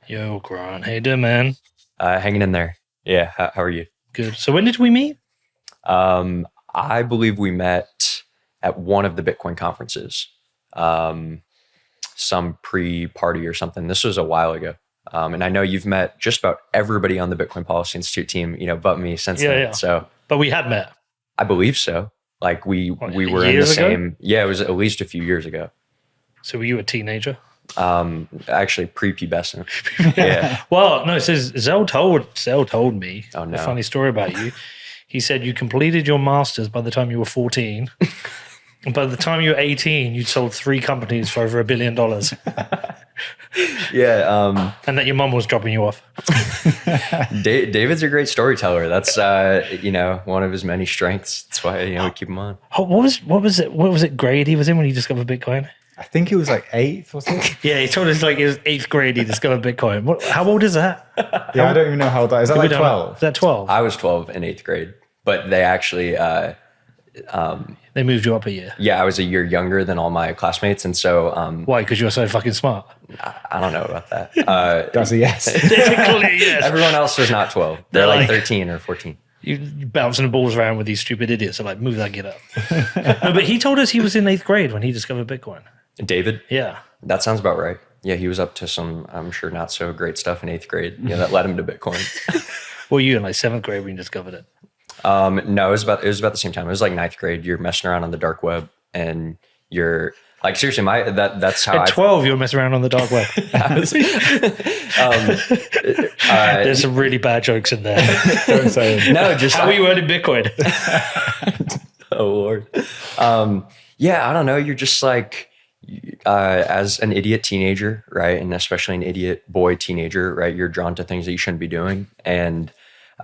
Yo, Grant. How you doing, man? Hanging in there. Yeah. How are you? Good. So when did we meet? I believe we met at one of the Bitcoin conferences, um, some pre-party or something. This was a while ago. And I know you've met just about everybody on the Bitcoin Policy Institute team, but me since then. Yeah. So But we had met. I believe so. Like we What, we were in the years ago? same. Yeah, it was at least a few years ago. So were you a teenager? Actually prepubescent. Yeah. Well, no, it says Zell told me Oh, no. a funny story about you. He said you completed your master's by the time you were 14. And by the time you were 18, you'd sold 3 companies for over $1 billion. Yeah. And that your mum was dropping you off. David's a great storyteller. That's one of his many strengths. That's why we keep him on. Oh, what was it grade he was in when he discovered Bitcoin? I think it was like 8th or something. Yeah, he told us like it was 8th grade he discovered Bitcoin. How old is that? Yeah, I don't even know how old that is. Is that like 12? Is that 12? I was 12 in 8th grade, but they actually, They moved you up a year. I was a year younger than all my classmates. And so Why? Because you're so fucking smart. I don't know about that. That's a yes. Clearly, yes. Everyone else was not 12. They're like 13 or 14. You bouncing the balls around with these stupid idiots. So like, move that kid up. No, but he told us he was in 8th grade when he discovered Bitcoin. David? Yeah. That sounds about right. Yeah, he was up to some, I'm sure, not so great stuff in 8th grade. Yeah, that led him to Bitcoin. Well, you in like 7th grade when you discovered it. No, it was about the same time. It was like 9th grade. You're messing around on the dark web, and you're like, seriously, that's how At 12, you were messing around on the dark web. There's some really bad jokes in there. Don't say it. No, just How are you earning Bitcoin? oh Lord. Yeah, I don't know. You're just like, as an idiot teenager, right? And especially an idiot boy teenager, right? You're drawn to things that you shouldn't be doing. And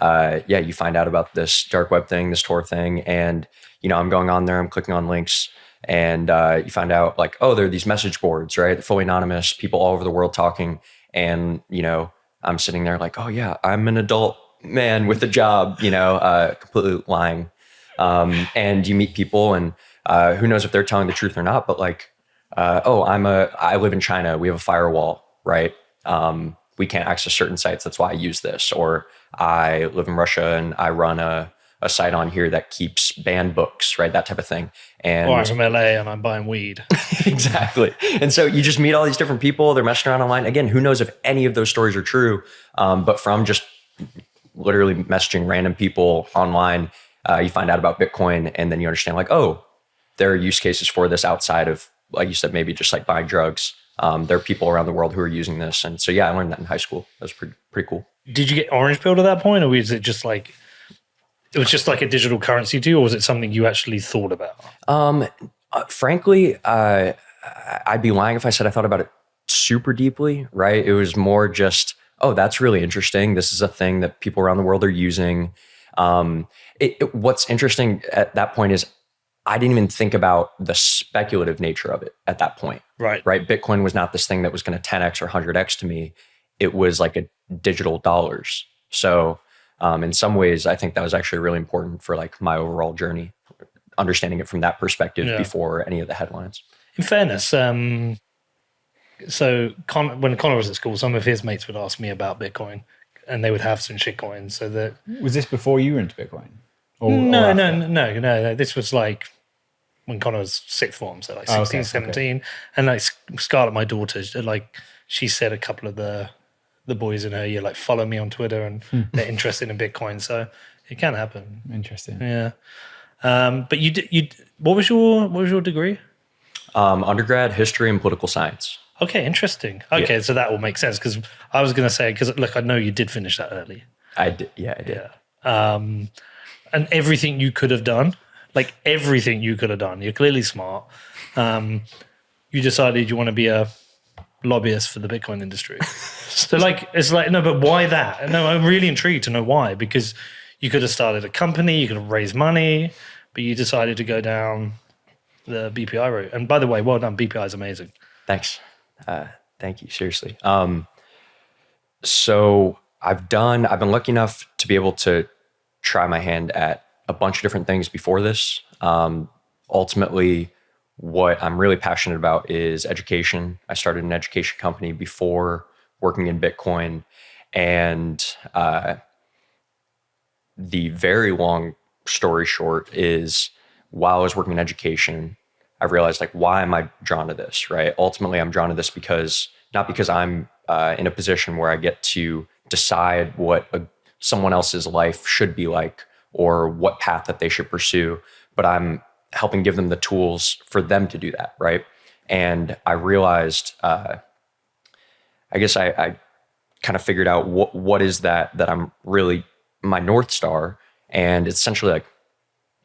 you find out about this dark web thing, this Tor thing. And, I'm going on there, I'm clicking on links, and you find out like, oh, there are these message boards, right? Fully anonymous, people all over the world talking. And, I'm sitting there like, oh yeah, I'm an adult man with a job, completely lying. And you meet people, and who knows if they're telling the truth or not, but like, I live in China. We have a firewall, right? We can't access certain sites. That's why I use this. Or I live in Russia and I run a site on here that keeps banned books, right? That type of thing. And Or I'm from LA and I'm buying weed. exactly. And so you just meet all these different people. They're messing around online. Again, who knows if any of those stories are true? But from just literally messaging random people online, you find out about Bitcoin, and then you understand like, oh, there are use cases for this outside of, like you said, maybe just like buying drugs. There are people around the world who are using this. And so, yeah, I learned that in high school. That was pretty cool. Did you get orange pilled at that point, or was it just like a digital currency to you, or was it something you actually thought about? Frankly, I'd be lying if I said I thought about it super deeply, right? It was more just, oh, that's really interesting. This is a thing that people around the world are using. What's interesting at that point is I didn't even think about the speculative nature of it at that point. Right. Bitcoin was not this thing that was going to 10x or 100x to me. It was like a digital dollars. So in some ways, I think that was actually really important for like my overall journey, understanding it from that perspective before any of the headlines. In fairness, when Connor was at school, some of his mates would ask me about Bitcoin, and they would have some shitcoins. So that Was this before you were into Bitcoin? No. This was like when Connor was 6th form, so like 16, 17. And like Scarlett, my daughter, like she said a couple of the boys in her year like follow me on Twitter, and they're interested in Bitcoin. So it can happen. Interesting. Yeah. But you what was your degree? Undergrad, history and political science. Okay, interesting. Okay, so that will make sense, because I was going to say, because look, I know you did finish that early. I did. Yeah, I did. Yeah. And everything you could have done, you're clearly smart. You decided you want to be a lobbyist for the Bitcoin industry. So like, it's like, no, but why that? No, I'm really intrigued to know why, because you could have started a company, you could have raised money, but you decided to go down the BPI route. And by the way, well done. BPI is amazing. Thanks. Thank you. Seriously. So I've been lucky enough to be able to try my hand at a bunch of different things before this. Ultimately, what I'm really passionate about is education. I started an education company before working in Bitcoin. And the very long story short is, while I was working in education, I realized, like, why am I drawn to this, right? Ultimately, I'm drawn to this because, not because I'm in a position where I get to decide what someone else's life should be like or what path that they should pursue, but I'm helping give them the tools for them to do that, right? And I realized, I guess I kind of figured out what is that I'm really, my North Star. And it's essentially like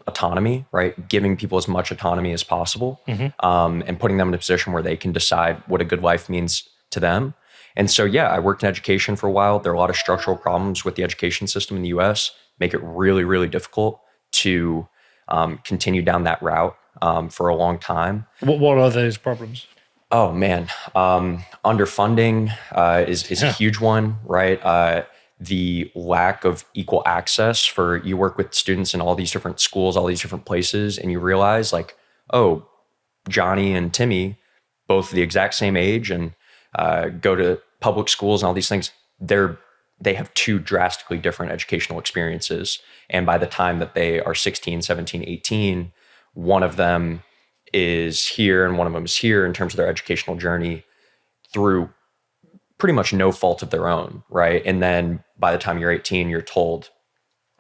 autonomy, right? Giving people as much autonomy as possible, and putting them in a position where they can decide what a good life means to them. And so, yeah, I worked in education for a while. There are a lot of structural problems with the education system in the US, make it really, really difficult to continue down that route for a long time. What are those problems? Oh man, underfunding is a huge one, right? The lack of equal access. For, you work with students in all these different schools, all these different places, and you realize, like, oh, Johnny and Timmy, both the exact same age and go to public schools and all these things. They have two drastically different educational experiences. And by the time that they are 16, 17, 18, one of them is here and one of them is here in terms of their educational journey through pretty much no fault of their own, right? And then by the time you're 18, you're told,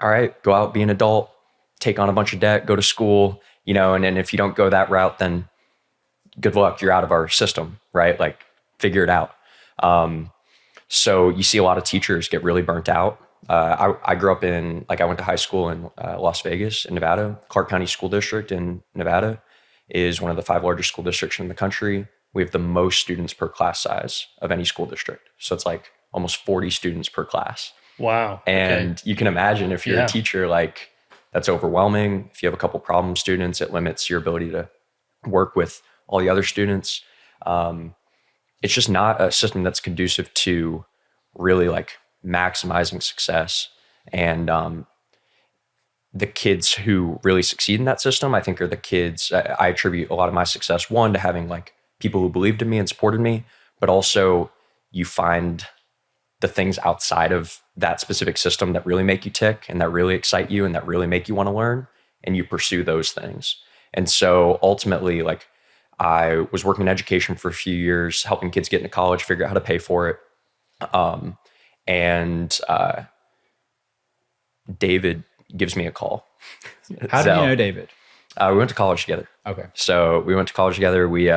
all right, go out, be an adult, take on a bunch of debt, go to school, and then if you don't go that route, then good luck, you're out of our system, right? Like, figure it out. So you see a lot of teachers get really burnt out. I grew up in, I went to high school in Las Vegas in Nevada. Clark County School District in Nevada is one of the 5 largest school districts in the country. We have the most students per class size of any school district. So it's like almost 40 students per class. Wow. And you can imagine, if you're a teacher, like, that's overwhelming. If you have a couple problem students, it limits your ability to work with all the other students. It's just not a system that's conducive to really, like, maximizing success. And the kids who really succeed in that system, I think, are the kids. I attribute a lot of my success, one, to having, like, people who believed in me and supported me, but also you find the things outside of that specific system that really make you tick and that really excite you and that really make you want to learn, and you pursue those things. And so ultimately, like, I was working in education for a few years, helping kids get into college, figure out how to pay for it. And David gives me a call. How did you know David? We went to college together. Okay. So we went to college together. We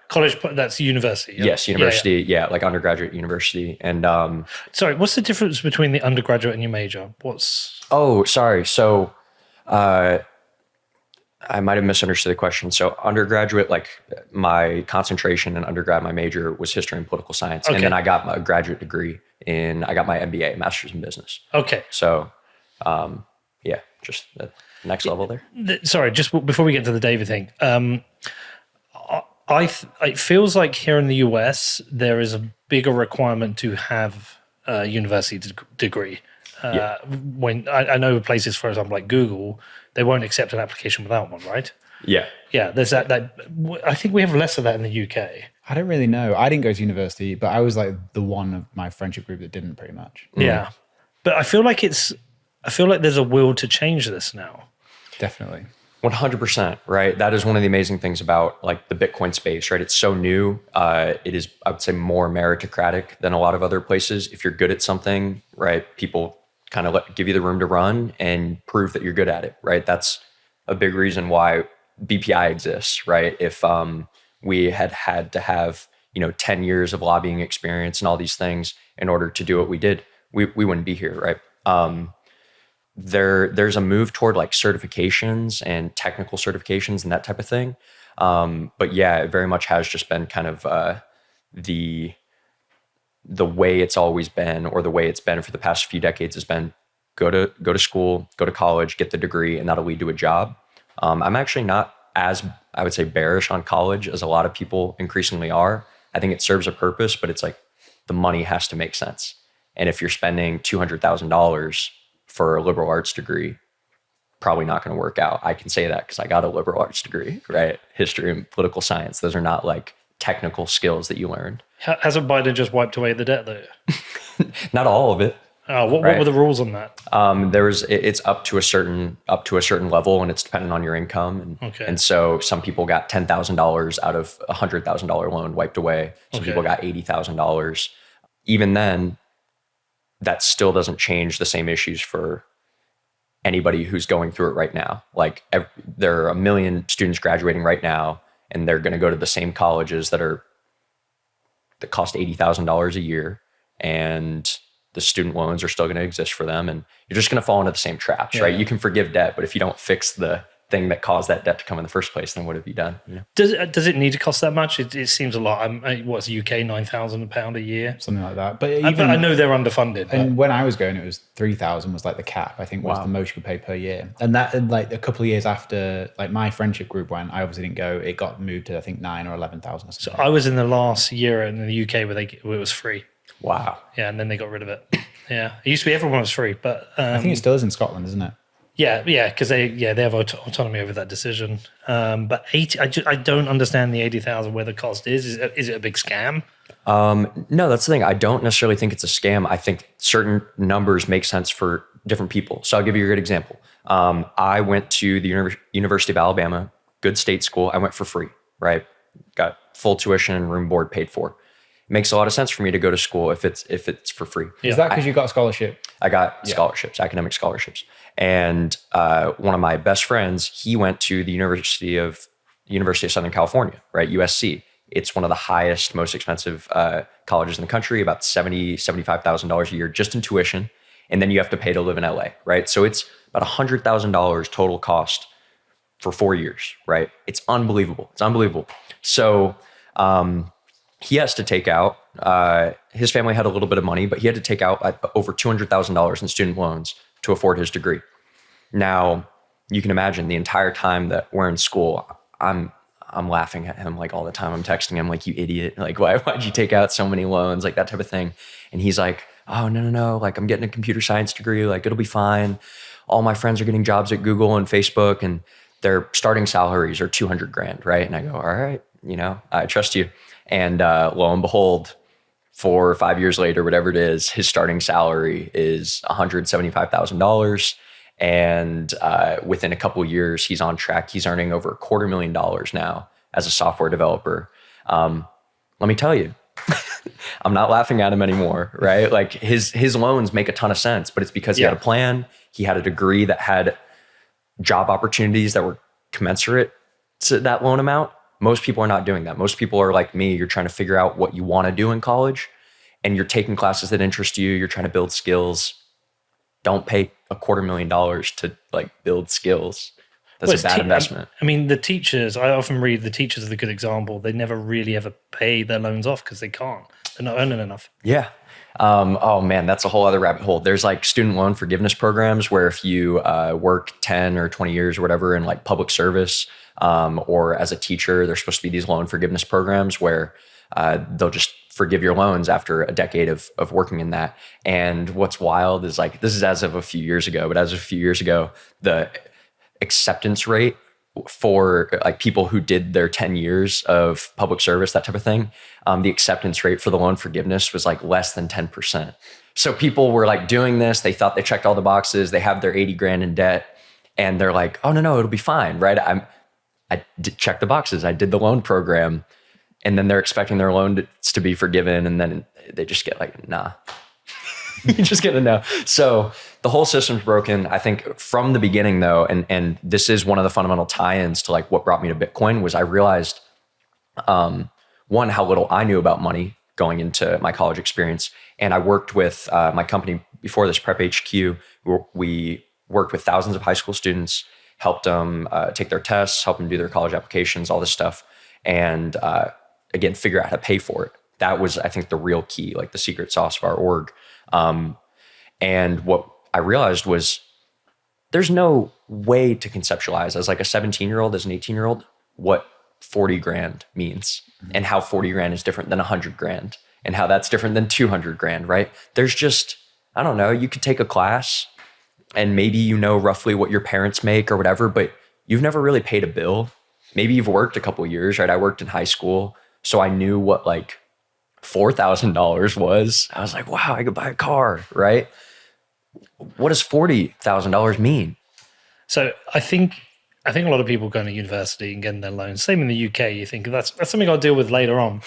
College, that's university. Yes, university. Yeah, like undergraduate university. And sorry, what's the difference between the undergraduate and your major? Oh, sorry. So I might have misunderstood the question. So undergraduate, like, my concentration in undergrad, my major was history and political science. Okay. And then I got my graduate degree I got my MBA, master's in business. Okay. So yeah, just the next level there. Sorry, just before we get to the David thing, it feels like here in the US, there is a bigger requirement to have a university degree. When I know places, for example, like Google, they won't accept an application without one, right? Yeah. There's that. I think we have less of that in the UK. I don't really know. I didn't go to university, but I was like the one of my friendship group that didn't, pretty much. Yeah, but I feel like there's a will to change this now. Definitely. 100%, right? That is one of the amazing things about, like, the Bitcoin space, right? It's so new. It is, I would say, more meritocratic than a lot of other places. If you're good at something, right, people kind of give you the room to run and prove that you're good at it, right? That's a big reason why BPI exists, right? If we had to have 10 years of lobbying experience and all these things in order to do what we did, we wouldn't be here, right? There's a move toward, like, certifications and technical certifications and that type of thing. But yeah, it very much has just been kind of the way it's always been, or the way it's been for the past few decades, has been go to school, go to college, get the degree, and that'll lead to a job. I'm actually not as, I would say, bearish on college as a lot of people increasingly are. I think it serves a purpose, but it's like the money has to make sense. And if you're spending $200,000 for a liberal arts degree, probably not going to work out. I can say that because I got a liberal arts degree, right? History and political science. Those are not like technical skills that you learn. Hasn't Biden just wiped away the debt though? Not all of it. What Right. were the rules on that? It's up to a certain level, and it's dependent on your income. Okay. And so some people got $10,000 out of a $100,000 loan wiped away. Some Okay. people got $80,000. Even then, that still doesn't change the same issues for anybody who's going through it right now. Like there are 1 million students graduating right now, and they're going to go to the same colleges that cost $80,000 a year, and the student loans are still going to exist for them, and you're just going to fall into the same traps, right? You can forgive debt, but if you don't fix the thing that caused that debt to come in the first place, then what have you done? You know? Does it need to cost that much? It seems a lot. What's UK £9,000 a year? Something like that. But But even I know they're underfunded. and when I was going, it was 3,000 was like the cap. I think was Wow. the most you could pay per year. And that, and like a couple of years after, like my friendship group went, I obviously didn't go. It got moved to I think 9 or 11,000 or So something. I was in the last year in the UK where it was free. Wow. Yeah, and then they got rid of it. Yeah, it used to be everyone was free, but I think it still is in Scotland, isn't it? yeah, because they have autonomy over that decision. But 80, I don't understand the 80,000 where the cost is. Is it a big scam? No, that's the thing. I don't necessarily think it's a scam. I think certain numbers make sense for different people. So I'll give you a good example. I went to the University of Alabama, good state school. I went for free, right? Got full tuition and room board paid for. It makes a lot of sense for me to go to school if it's for free. Yeah. Is that because you got a scholarship? I got scholarships, academic scholarships. And one of my best friends, he went to the University of Southern California, right? USC. It's one of the highest, most expensive colleges in the country, about $75,000 a year just in tuition. And then you have to pay to live in LA, right? So it's about $100,000 total cost for 4 years, right? It's unbelievable. It's unbelievable. So he has to take out, his family had a little bit of money, but he had to take out over $200,000 in student loans to afford his degree. Now, you can imagine the entire time that we're in school, I'm laughing at him like all the time. I'm texting him like, you idiot. Like, why'd you take out so many loans? Like that type of thing. And he's like, oh, no. Like I'm getting a computer science degree. Like it'll be fine. All my friends are getting jobs at Google and Facebook and their starting salaries are 200 grand. Right. And I go, all right, I trust you. And lo and behold, 4 or 5 years later, whatever it is, his starting salary is $175,000. And within a couple of years, he's on track. He's earning over $250,000 now as a software developer. Let me tell you, I'm not laughing at him anymore, right? Like his loans make a ton of sense, but it's because he had a plan. He had a degree that had job opportunities that were commensurate to that loan amount. Most people are not doing that. Most people are like me. You're trying to figure out what you want to do in college and you're taking classes that interest you. You're trying to build skills. Don't pay $250,000 to like build skills. That's a bad investment. I mean, the teachers, I often read the teachers are the good example. They never really ever pay their loans off because they can't. They're not earning enough. Yeah. Oh man, that's a whole other rabbit hole. There's like student loan forgiveness programs where if you work 10 or 20 years or whatever in like public service or as a teacher, there's supposed to be these loan forgiveness programs where they'll just forgive your loans after a decade of working in that. And what's wild is like, this is as of a few years ago, but as of a few years ago, the acceptance rate for like people who did their 10 years of public service, that type of thing, the acceptance rate for the loan forgiveness was like less than 10%. So people were like doing this. They thought they checked all the boxes. They have their 80 grand in debt and they're like, oh no, it'll be fine. Right. I did check the boxes. I did the loan program and then they're expecting their loan to be forgiven. And then they just get like, nah, you just get a no. So the whole system's broken. I think from the beginning though, and this is one of the fundamental tie-ins to like what brought me to Bitcoin was I realized, one, how little I knew about money going into my college experience. And I worked with my company before this, Prep HQ. We worked with thousands of high school students, helped them take their tests, helped them do their college applications, all this stuff. And again, figure out how to pay for it. That was, I think, the real key, like the secret sauce of our org. And what I realized was there's no way to conceptualize as like a 17-year-old, as an 18-year-old, what 40 grand means and how 40 grand is different than 100 grand and how that's different than 200 grand, right? There's just, I don't know, you could take a class and maybe you know roughly what your parents make or whatever, but you've never really paid a bill. Maybe you've worked a couple of years, right? I worked in high school, so I knew what like $4,000 was. I was like, wow, I could buy a car, right? What does $40,000 mean? So I think a lot of people going to university and getting their loans. Same in the UK. You think that's something I'll deal with later on.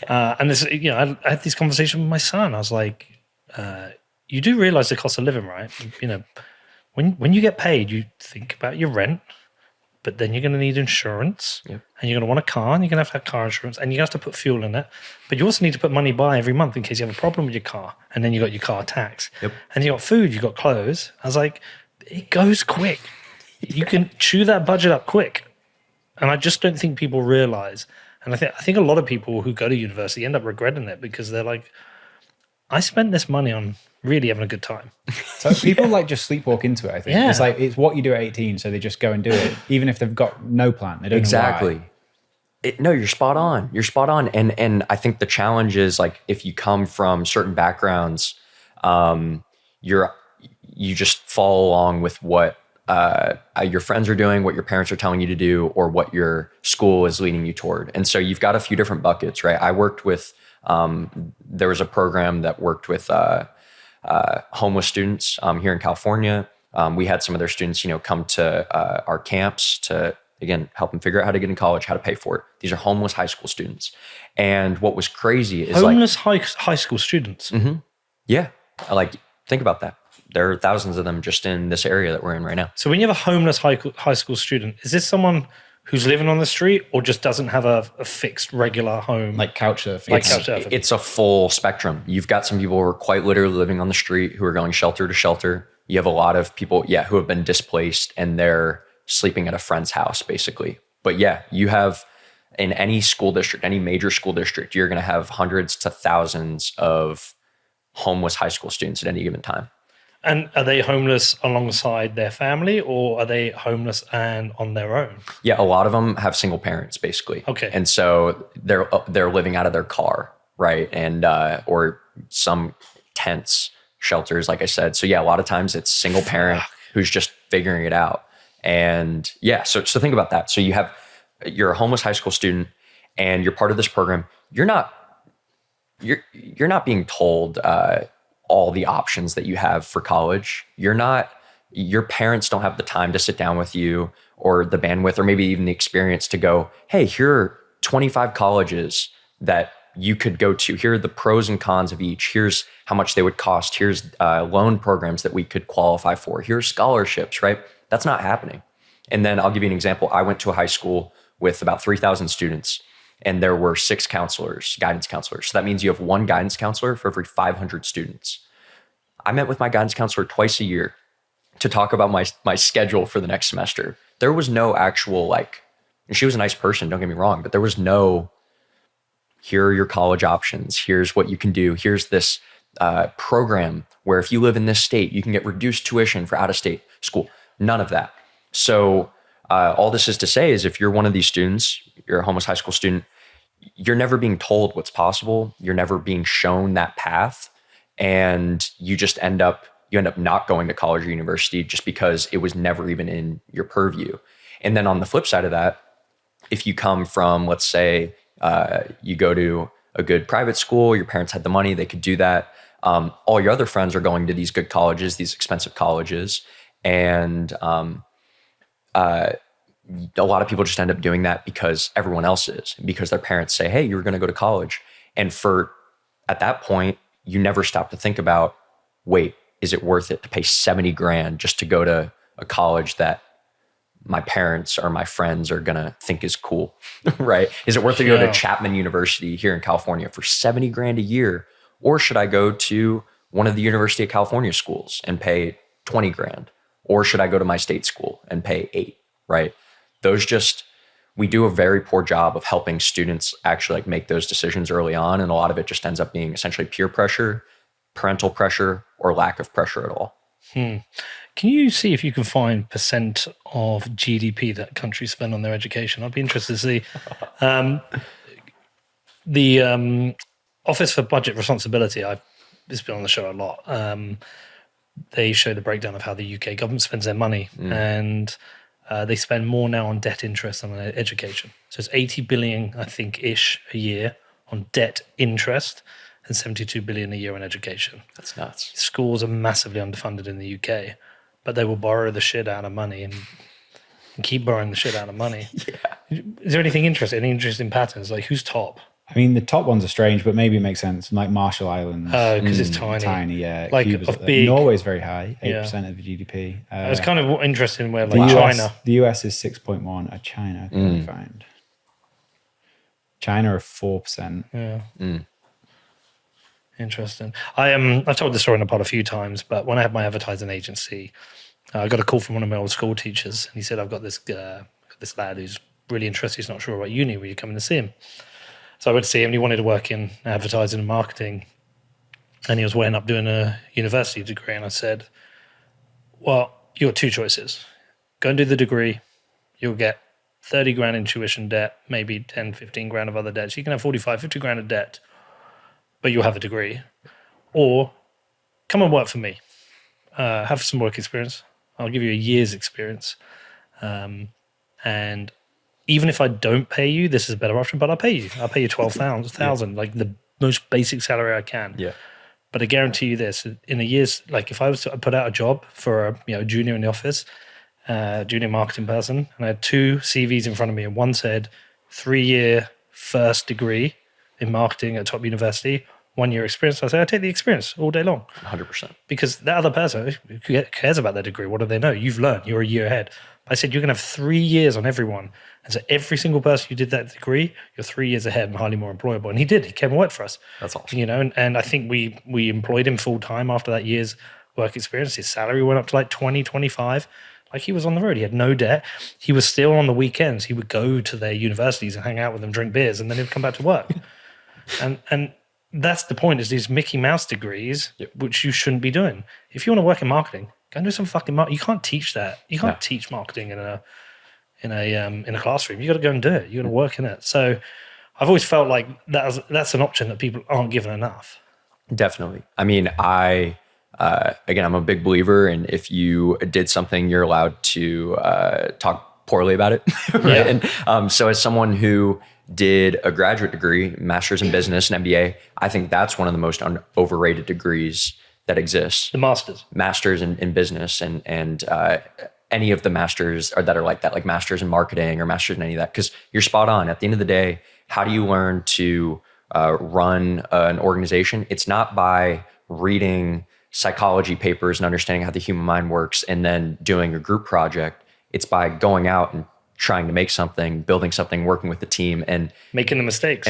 And this, I had this conversation with my son. I was like, you do realize the cost of living, right? When you get paid, you think about your rent, but then you're going to need insurance, and you're going to want a car, and you're going to have car insurance, and you're going to have to put fuel in it. But you also need to put money by every month in case you have a problem with your car, and then you got your car tax, and you got food, you got clothes. I was like, it goes quick. You can chew that budget up quick, and I just don't think people realize. And I think a lot of people who go to university end up regretting it because they're like, I spent this money on really having a good time. So people like just sleepwalk into it, I think. It's like, it's what you do at 18, so they just go and do it, even if they've got no plan. They don't know why. No, you're spot on. You're spot on. And I think the challenge is like, if you come from certain backgrounds, you just follow along with what your friends are doing, what your parents are telling you to do, or what your school is leading you toward. And so you've got a few different buckets, right? I worked with, there was a program that worked with homeless students here in California. We had some of their students, come to our camps to, again, help them figure out how to get in college, how to pay for it. These are homeless high school students. And what was crazy is homeless high school students. Mm-hmm. Yeah. Like, think about that. There are thousands of them just in this area that we're in right now. So when you have a homeless high school student, is this someone who's living on the street or just doesn't have a fixed regular home? Like couch surfing. It's a full spectrum. You've got some people who are quite literally living on the street who are going shelter to shelter. You have a lot of people, who have been displaced and they're sleeping at a friend's house, basically. But you have in any school district, any major school district, you're going to have hundreds to thousands of homeless high school students at any given time. And are they homeless alongside their family, or are they homeless and on their own? Yeah, a lot of them have single parents, basically. Okay. And so they're living out of their car, right? And or some tents, shelters, like I said. So a lot of times it's single parent who's just figuring it out. And so think about that. So you're a homeless high school student, and you're part of this program. You're not being told all the options that you have for college. Your parents don't have the time to sit down with you, or the bandwidth, or maybe even the experience to go, hey, here are 25 colleges that you could go to. Here are the pros and cons of each. Here's how much they would cost. Here's loan programs that we could qualify for. Here's scholarships, right? That's not happening. And then I'll give you an example. I went to a high school with about 3,000 students, and there were 6 counselors, guidance counselors. So that means you have 1 guidance counselor for every 500 students. I met with my guidance counselor twice a year to talk about my schedule for the next semester. There was no actual and she was a nice person, don't get me wrong, but there was no, here are your college options. Here's what you can do. Here's this program where if you live in this state, you can get reduced tuition for out-of-state school. None of that. So all this is to say is, if you're one of these students, you're a homeless high school student, you're never being told what's possible. You're never being shown that path. And you just end up not going to college or university just because it was never even in your purview. And then on the flip side of that, if you come from, let's say, you go to a good private school, your parents had the money, they could do that. All your other friends are going to these good colleges, these expensive colleges. And a lot of people just end up doing that because everyone else is, because their parents say, hey, you're going to go to college. And at that point, you never stop to think about, wait, is it worth it to pay 70 grand just to go to a college that my parents or my friends are going to think is cool, right? Is it worth it to go to Chapman University here in California for 70 grand a year? Or should I go to one of the University of California schools and pay 20 grand? Or should I go to my state school and pay 8, right? We do a very poor job of helping students actually make those decisions early on. And a lot of it just ends up being essentially peer pressure, parental pressure, or lack of pressure at all. Can you see if you can find percent of GDP that countries spend on their education? I'd be interested to see. The Office for Budget Responsibility, it's been on the show a lot. they show the breakdown of how the UK government spends their money, and they spend more now on debt interest than on education. So it's 80 billion, I think, ish a year on debt interest, and 72 billion a year on education. That's nuts. Schools are massively underfunded in the UK, but they will borrow the shit out of money and keep borrowing the shit out of money. Yeah. Is there anything interesting? Any interesting patterns? Like, who's top? I mean, the top ones are strange, but maybe it makes sense. Like Marshall Islands. Because it's tiny. Tiny, yeah. Like Cuba's of big. Norway's very high, 8% of the GDP. It's kind of interesting where, like, China. The US is 6.1. China, I can find. China are 4%. Yeah. Interesting. I've told this story in a pod a few times, but when I had my advertising agency, I got a call from one of my old school teachers, and he said, I've got this lad who's really interested. He's not sure about uni. Will you come in to see him? So I went to see him, and he wanted to work in advertising and marketing, and he was weighing up doing a university degree. And I said, well, you got two choices. Go and do the degree. You'll get 30 grand in tuition debt, maybe 10, 15 grand of other debt. So you can have 45, 50 grand of debt, but you'll have a degree. Or come and work for me. Have some work experience. I'll give you a year's experience. And even if I don't pay you, this is a better option, but I'll pay you. I'll pay you 12,000, like the most basic salary I can. Yeah. But I guarantee you this, in a year's, like if I was to put out a job for a junior in the office, junior marketing person, and I had two CVs in front of me, and one said 3-year first degree in marketing at top university, 1 year experience. I say, I take the experience all day long. 100%. Because that other person who cares about their degree, what do they know? You've learned, you're a year ahead. I said, you're going to have 3 years on everyone. And so every single person who did that degree, you're 3 years ahead and highly more employable. And he did. He came and worked for us. That's awesome. And I think we employed him full time after that year's work experience. His salary went up to like 20, 25. Like, he was on the road. He had no debt. He was still on the weekends. He would go to their universities and hang out with them, drink beers, and then he'd come back to work. And that's the point, is these Mickey Mouse degrees, which you shouldn't be doing. If you want to work in marketing, go and do some fucking marketing. You can't teach that. You can't teach marketing in a classroom. You got to go and do it. You got to work in it. So I've always felt like that's an option that people aren't given enough. Definitely. I mean, again, I'm a big believer in, if you did something, you're allowed to talk poorly about it. Right. Yeah. And so as someone who did a graduate degree, master's in business and MBA, I think that's one of the most overrated degrees that exists. The masters in business and any of the masters that are like that, like masters in marketing or masters in any of that, because you're spot on. At the end of the day, how do you learn to run an organization? It's not by reading psychology papers and understanding how the human mind works and then doing a group project. It's by going out and trying to make something, building something, working with the team, and making the mistakes.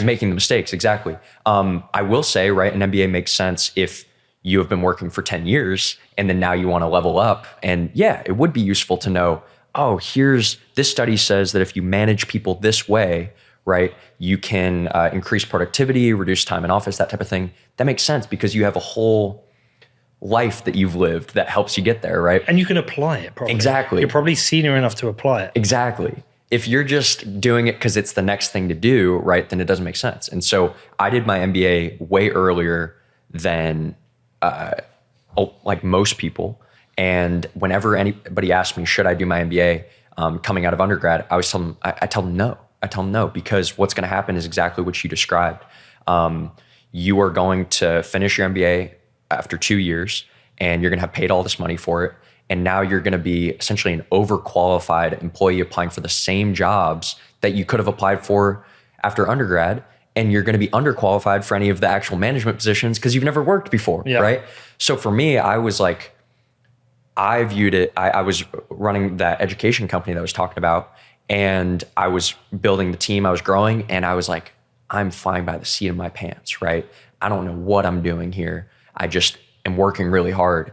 Exactly. I will say, right, an MBA makes sense if you have been working for 10 years and then now you want to level up. And yeah, it would be useful to know, this study says that if you manage people this way, right, you can increase productivity, reduce time in office, that type of thing. That makes sense because you have a whole life that you've lived that helps you get there, right? And you can apply it probably. Exactly. You're probably senior enough to apply it. Exactly. If you're just doing it because it's the next thing to do, right, then it doesn't make sense. And so I did my MBA way earlier than like most people. And whenever anybody asked me, should I do my MBA coming out of undergrad, I tell them no. I tell them no, because what's going to happen is exactly what you described. You are going to finish your MBA after 2 years, and you're going to have paid all this money for it. And now you're going to be essentially an overqualified employee applying for the same jobs that you could have applied for after undergrad. And you're going to be underqualified for any of the actual management positions because you've never worked before, right? So for me, I was like, I viewed it, I was running that education company that I was talking about, and I was building the team, I was growing, and I was like, I'm flying by the seat of my pants, right? I don't know what I'm doing here. I just am working really hard.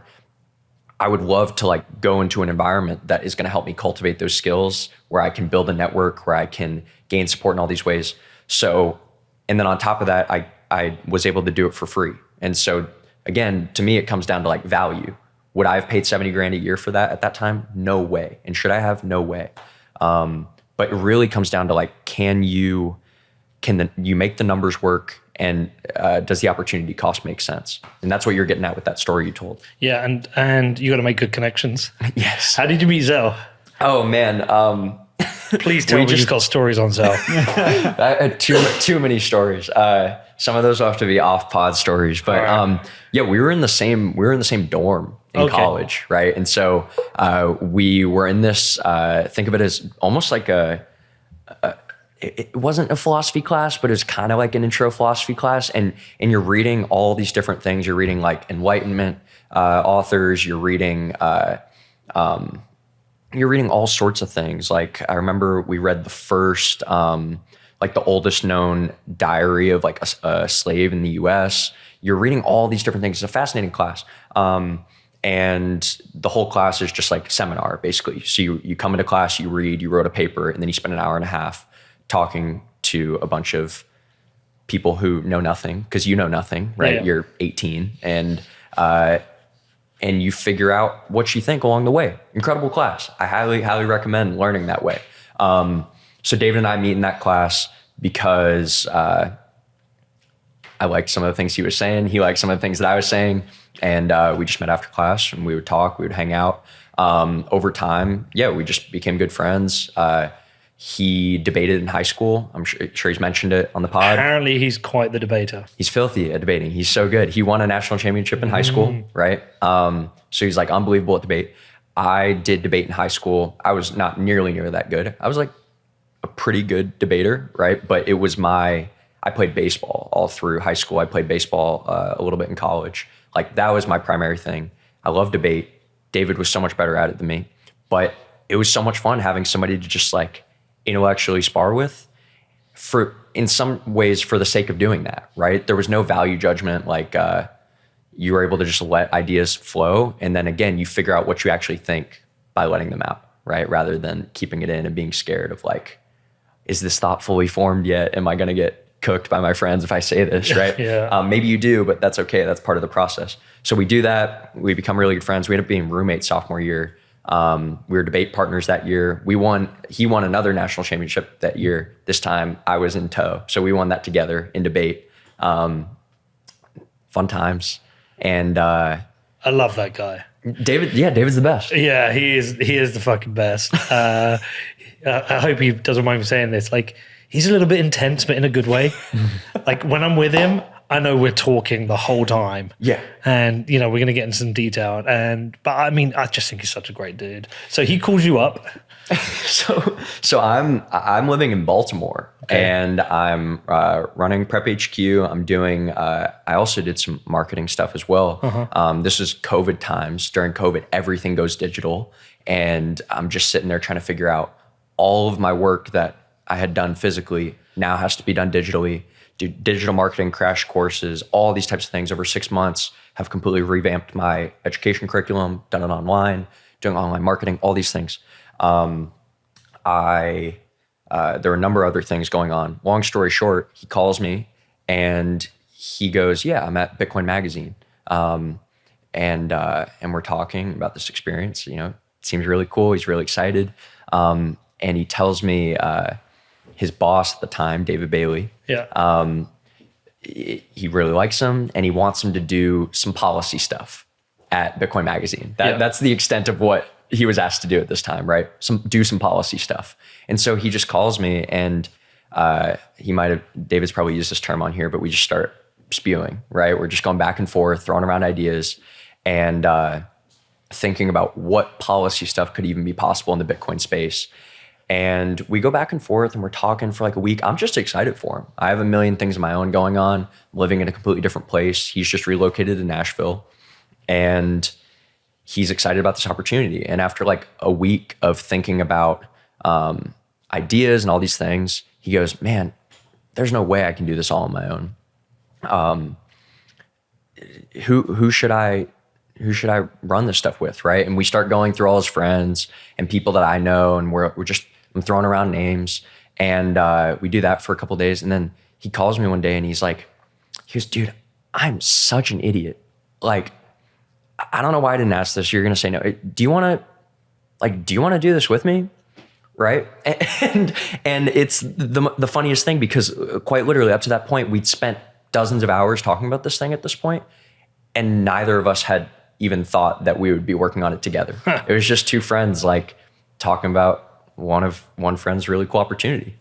I would love to like go into an environment that is going to help me cultivate those skills, where I can build a network, where I can gain support in all these ways. So, and then on top of that, I was able to do it for free. And so again, to me, it comes down to like value. Would I have paid 70 grand a year for that at that time? No way. And should I have? No way. But it really comes down to like, can you make the numbers work, And does the opportunity cost make sense? And that's what you're getting at with that story you told. Yeah, and you got to make good connections. Yes. How did you meet Zell? Oh man. Please tell me you just got stories on Zell. I had too many stories. Some of those will have to be off pod stories, but right. yeah, we were in the same dorm in college, right? And so we were in this. Think of it as almost like it wasn't a philosophy class, but it was kind of like an intro philosophy class. And you're reading all these different things. You're reading like Enlightenment authors. You're reading all sorts of things. Like I remember we read the first, like the oldest known diary of like a slave in the U.S. You're reading all these different things. It's a fascinating class. And the whole class is just like seminar, basically. So you come into class, you read, you wrote a paper, and then you spend an hour and a half talking to a bunch of people who know nothing, because you know nothing, right? Yeah. You're 18, and you figure out what you think along the way. Incredible class. I highly, highly recommend learning that way. So David and I meet in that class because I liked some of the things he was saying. He liked some of the things that I was saying. And we just met after class, and we would talk, we would hang out. Over time, yeah, we just became good friends. He debated in high school. I'm sure he's mentioned it on the pod. Apparently he's quite the debater. He's filthy at debating. He's so good. He won a national championship in high school, right? So he's like unbelievable at debate. I did debate in high school. I was not nearly near that good. I was like a pretty good debater, right? But it was I played baseball all through high school. I played baseball a little bit in college. Like that was my primary thing. I love debate. David was so much better at it than me, but it was so much fun having somebody to just like intellectually spar with, for in some ways for the sake of doing that, right? There was no value judgment. Like you were able to just let ideas flow, and then again you figure out what you actually think by letting them out, right? Rather than keeping it in and being scared of like, is this thought fully formed yet? Am I going to get cooked by my friends if I say this, right? Yeah. Maybe you do, but that's okay. That's part of the process. So we do that. We become really good friends. We end up being roommates sophomore year. We were debate partners that year. He won another national championship that year. This time I was in tow. So we won that together in debate. Fun times. And I love that guy. David's the best. Yeah, he is the fucking best. I hope he doesn't mind me saying this. Like, he's a little bit intense, but in a good way. Like when I'm with him, I know we're talking the whole time. Yeah. And, we're going to get into some detail. But I mean, I just think he's such a great dude. So he calls you up. So I'm living in Baltimore, and I'm running Prep HQ. I'm doing, I also did some marketing stuff as well. This is COVID times. During COVID, everything goes digital. And I'm just sitting there trying to figure out all of my work that I had done physically now has to be done digitally. Do digital marketing crash courses, all these types of things over 6 months, have completely revamped my education curriculum, done it online, doing online marketing, all these things. There were a number of other things going on. Long story short, he calls me and he goes, yeah, I'm at Bitcoin Magazine. And we're talking about this experience. It seems really cool. He's really excited. And he tells me, his boss at the time, David Bailey, he really likes him and he wants him to do some policy stuff at Bitcoin Magazine. That's the extent of what he was asked to do at this time, right? Do some policy stuff. And so he just calls me, and David's probably used this term on here, but we just start spewing, right? We're just going back and forth, throwing around ideas, and thinking about what policy stuff could even be possible in the Bitcoin space. And we go back and forth, and we're talking for like a week. I'm just excited for him. I have a million things of my own going on. I'm living in a completely different place. He's just relocated to Nashville, and he's excited about this opportunity. And after like a week of thinking about ideas and all these things, he goes, man, there's no way I can do this all on my own. Who should I run this stuff with, right? And we start going through all his friends and people that I know, and I'm throwing around names, and we do that for a couple of days. And then he calls me one day and he goes, dude, I'm such an idiot. Like, I don't know why I didn't ask this. You're going to say no. Do you want to do this with me? Right. And it's the funniest thing, because quite literally up to that point, we'd spent dozens of hours talking about this thing at this point, and neither of us had even thought that we would be working on it together. It was just two friends like talking about one friend's really cool opportunity.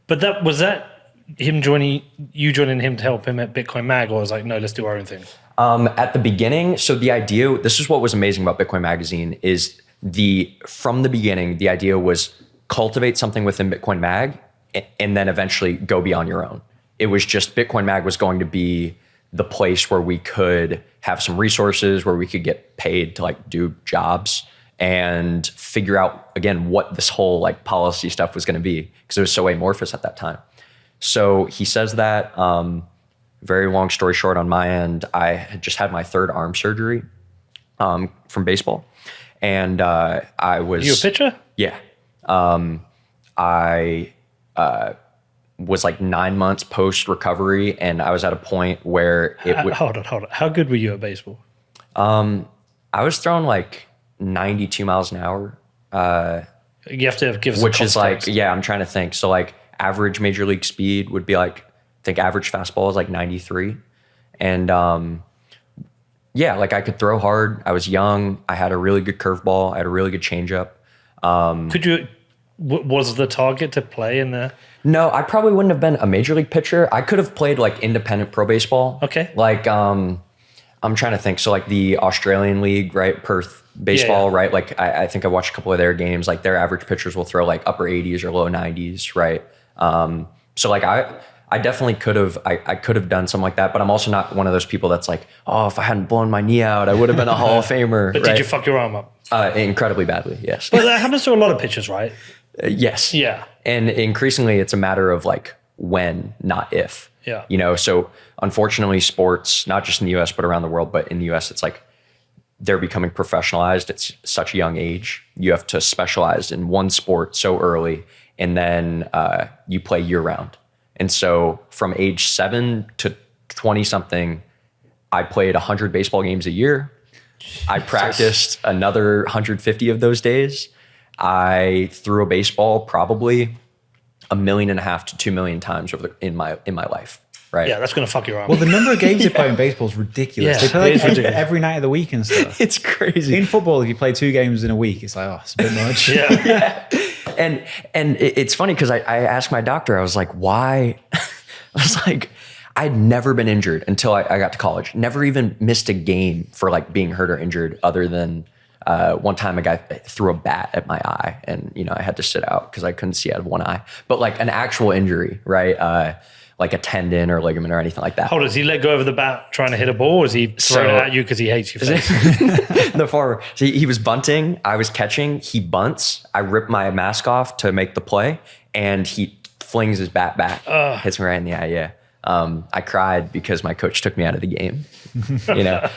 But was that him joining him to help him at Bitcoin Mag, or was like, no, let's do our own thing? At the beginning, so the idea, this is what was amazing about Bitcoin Magazine, is from the beginning, the idea was cultivate something within Bitcoin Mag and then eventually go beyond your own. It was just Bitcoin Mag was going to be the place where we could have some resources, where we could get paid to like do jobs and figure out, again, what this whole like policy stuff was going to be, because it was so amorphous at that time. So he says that, very long story short on my end, I had just had my third arm surgery from baseball. And I was... You a pitcher? Yeah. I was like 9 months post-recovery, and I was at a point where it would... Hold on. How good were you at baseball? I was throwing like 92 miles an hour. You have to give us which a is like, yeah, I'm trying to think. So like average major league speed would be like, I think average fastball is like 93. And yeah, like I could throw hard. I was young. I had a really good curveball. I had a really good changeup. Was the target to play in the... No, I probably wouldn't have been a major league pitcher. I could have played like independent pro baseball. Okay. Like, I'm trying to think. So like the Australian League, right? Perth baseball, right? Like I think I watched a couple of their games. Like their average pitchers will throw like upper 80s or low 90s, right? So like I definitely could have, I could have done something like that, but I'm also not one of those people that's like, oh, if I hadn't blown my knee out, I would have been a Hall of Famer. But right? Did you fuck your arm up? Incredibly badly, yes. Well, that happens to a lot of pitchers, right? Yes. Yeah. And increasingly it's a matter of like when, not if. Yeah. You know, so unfortunately sports, not just in the US, but around the world, but in the US, it's like they're becoming professionalized at such a young age. You have to specialize in one sport so early, and then you play year round. And so from age 7 to 20 something, I played 100 baseball games a year. I practiced another 150 of those days. I threw a baseball probably 1.5 million to 2 million times in my life. Right. Yeah, that's going to fuck your arm. Well, the number of games they play in baseball is ridiculous. Yeah, They play it is like ridiculous. every night of the week and stuff. It's crazy. In football, if you play 2 games in a week, it's like, oh, it's a bit much. Yeah. And it's funny because I asked my doctor, I was like, why? I was like, I'd never been injured until I got to college. Never even missed a game for like being hurt or injured, other than one time a guy threw a bat at my eye, and you know I had to sit out because I couldn't see out of one eye. But like an actual injury, right? Like a tendon or ligament or anything like that. Hold on, does he let go of the bat trying to hit a ball, or is he throwing it at you because he hates you? The former. So he was bunting, I was catching, he bunts, I rip my mask off to make the play, and he flings his bat back, hits me right in the eye, yeah. I cried because my coach took me out of the game, you know.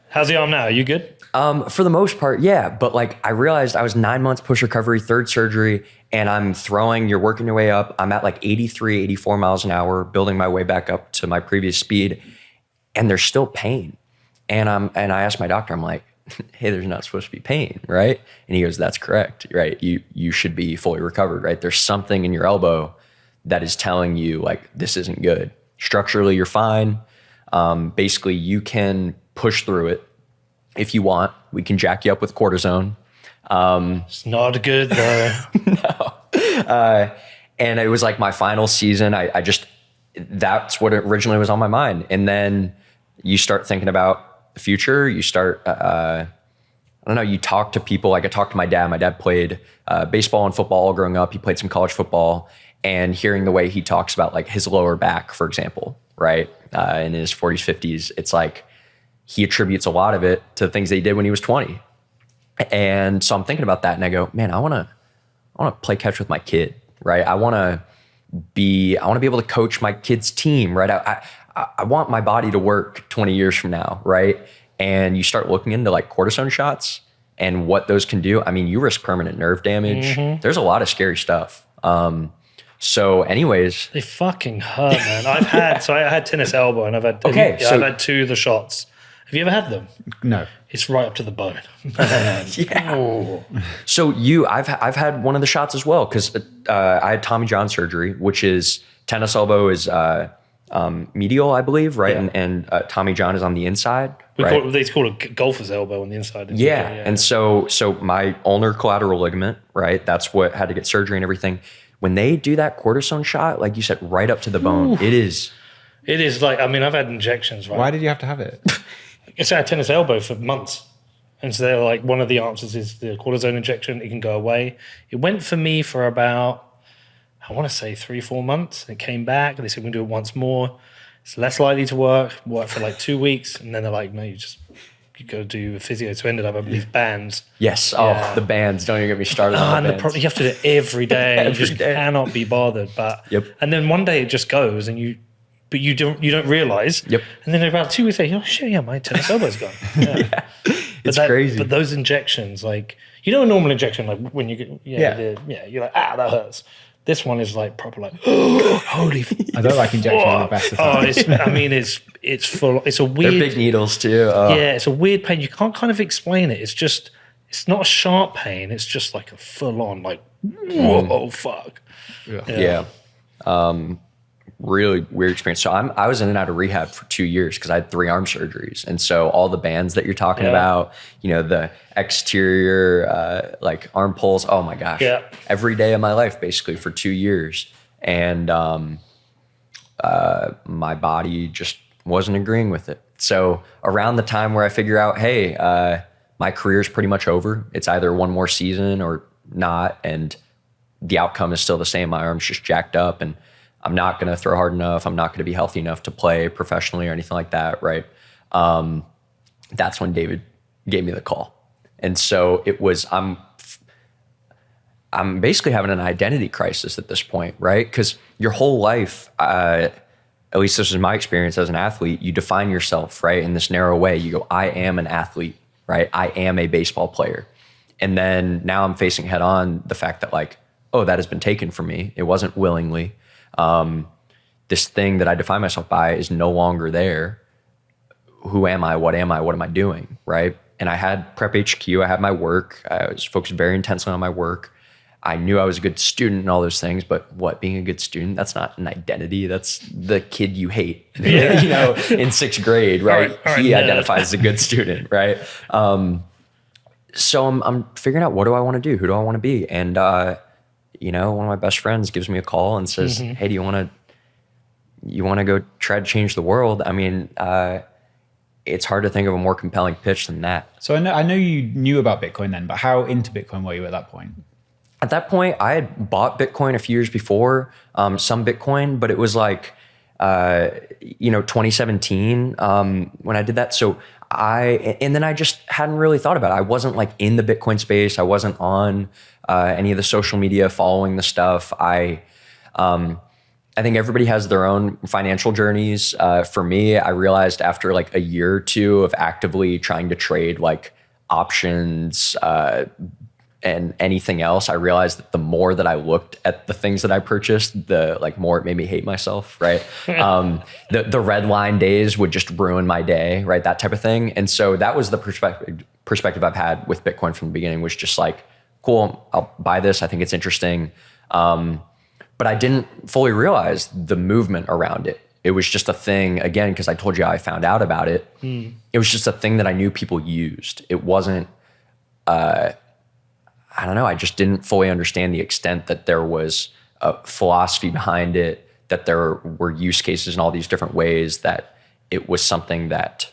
How's the arm now? Are you good? For the most part, yeah. But like I realized I was 9 months post-recovery, third surgery, and I'm throwing, you're working your way up. I'm at like 83, 84 miles an hour, building my way back up to my previous speed, and there's still pain. And I asked my doctor, I'm like, hey, there's not supposed to be pain, right? And he goes, that's correct, right? You should be fully recovered, right? There's something in your elbow that is telling you like, this isn't good. Structurally, you're fine. Basically, you can push through it. If you want, we can jack you up with cortisone. It's not good though. No. And it was like my final season. I just, that's what originally was on my mind. And then you start thinking about the future. You start, I don't know, you talk to people. Like I talked to my dad. My dad played baseball and football all growing up. He played some college football, and hearing the way he talks about like his lower back, for example, right? In his 40s, 50s, it's like, he attributes a lot of it to things that he did when he was 20. And so I'm thinking about that, and I go, man, I want to play catch with my kid, right? I want to be able to coach my kid's team, right? I want my body to work 20 years from now, right? And you start looking into like cortisone shots and what those can do. I mean, you risk permanent nerve damage. Mm-hmm. There's a lot of scary stuff. So anyways. They fucking hurt, man. I had tennis elbow, and I've had I've had 2 of the shots. Have you ever had them? No. It's right up to the bone. Yeah. Oh. So I've had one of the shots as well, because I had Tommy John surgery, which is tennis elbow is medial, I believe, right? Yeah. And Tommy John is on the inside. They call it a golfer's elbow on the inside. Yeah. And so my ulnar collateral ligament, right? That's what had to get surgery and everything. When they do that cortisone shot, like you said, right up to the bone, it is like, I mean, I've had injections, right? Why did you have to have it? I had tennis elbow for months. And so they're like, one of the answers is the cortisone injection. It can go away. It went for me for about, I want to say 3-4 months. It came back and they said, we're going to do it once more. It's less likely to work for like 2 weeks. And then they're like, no, you go to do a physio. So I ended up having these bands. Yes. Oh, the bands. Don't even get me started on the bands. You have to do it every day. You just cannot be bothered. And then one day it just goes and you don't realize. Yep. And then about 2 weeks later, oh shit, yeah, my tennis elbow's gone. Yeah. It's crazy. But those injections, like, you know, a normal injection, like when you get, you're like, that hurts. This one is like proper, like, oh, holy. I don't like injections at the best of times. It's full. It's a weird. They're big needles too. Yeah, it's a weird pain. You can't kind of explain it. It's not a sharp pain. It's just like a full on, like, whoa, fuck. Yeah. Really weird experience. So I was in and out of rehab for 2 years because I had 3 arm surgeries. And so all the bands that you're talking about, you know, the exterior, like arm pulls, oh my gosh, every day of my life, basically for 2 years. And my body just wasn't agreeing with it. So around the time where I figure out, hey, my career is pretty much over. It's either one more season or not. And the outcome is still the same. My arm's just jacked up and I'm not going to throw hard enough. I'm not going to be healthy enough to play professionally or anything like that, right? That's when David gave me the call. And so it was, I'm basically having an identity crisis at this point, right? Because your whole life, at least this is my experience as an athlete, you define yourself, right, in this narrow way. You go, I am an athlete, right? I am a baseball player. And then now I'm facing head on the fact that, like, oh, that has been taken from me. It wasn't willingly. This thing that I define myself by is no longer there. Who am I? What am I? What am I doing? Right. And I had Prep HQ. I had my work. I was focused very intensely on my work. I knew I was a good student and all those things, but being a good student, that's not an identity. That's the kid you hate, you know, in 6th grade, right? He identifies as a good student. Right. So I'm figuring out, what do I want to do? Who do I want to be? And, you know, one of my best friends gives me a call and says, hey, do you want to go try to change the world? I mean, it's hard to think of a more compelling pitch than that. So I know you knew about Bitcoin then, but how into Bitcoin were you at that point? At that point, I had bought Bitcoin a few years before, some Bitcoin, but it was like, 2017 when I did that. So and then I just hadn't really thought about it. I wasn't like in the Bitcoin space. I wasn't on any of the social media following the stuff. I think everybody has their own financial journeys. For me, I realized after like a year or two of actively trying to trade like options and anything else, I realized that the more that I looked at the things that I purchased, the like more it made me hate myself, right? The red line days would just ruin my day, right? That type of thing. And so that was the perspective I've had with Bitcoin from the beginning, was just like, cool, I'll buy this. I think it's interesting. But I didn't fully realize the movement around it. It was just a thing, again, because I told you how I found out about it. It was just a thing that I knew people used. It wasn't, I don't know, I just didn't fully understand the extent that there was a philosophy behind it, that there were use cases in all these different ways, that it was something that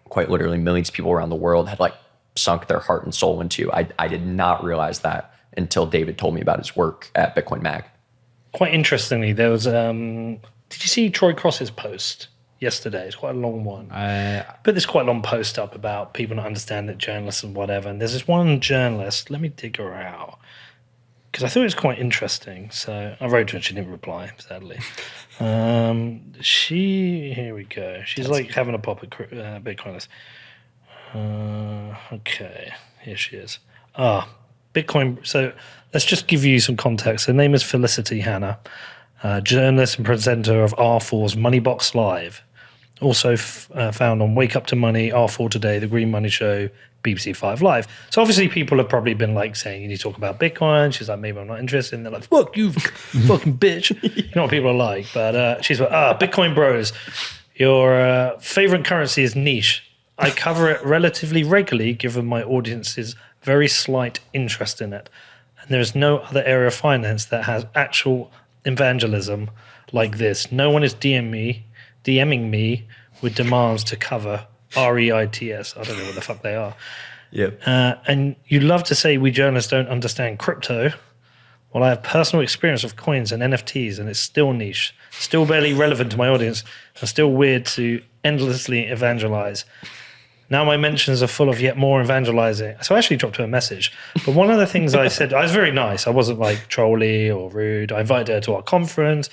quite literally millions of people around the world had like sunk their heart and soul into. I did not realize that until David told me about his work at Bitcoin Mag. Quite interestingly, there was, did you see Troy Cross's post yesterday? It's quite a long one. Put this quite long post up about people not understanding journalists and whatever. And there's this one journalist, let me dig her out, because I thought it was quite interesting. So I wrote to her and she didn't reply, sadly. Here we go. She's like having a pop at Bitcoiners. Okay, here she is. Bitcoin. So let's just give you some context. Her name is Felicity Hanna, journalist and presenter of R4's Moneybox Live, Also found on Wake Up to Money, R4 Today, The Green Money Show, BBC 5 Live. So obviously people have probably been like saying, you need to talk about Bitcoin. She's like, maybe I'm not interested. And they're like, fuck you, fucking bitch. You know what people are like. But she's like, Bitcoin bros, your favorite currency is niche. I cover it relatively regularly given my audience's very slight interest in it. And there is no other area of finance that has actual evangelism like this. No one is DMing me with demands to cover REITs. I don't know what the fuck they are. Yep. And you love to say we journalists don't understand crypto. Well, I have personal experience of coins and NFTs, and it's still niche, still barely relevant to my audience, and still weird to endlessly evangelize. Now my mentions are full of yet more evangelizing. So I actually dropped her a message. But one of the things I said, I was very nice. I wasn't like trolly or rude. I invited her to our conference,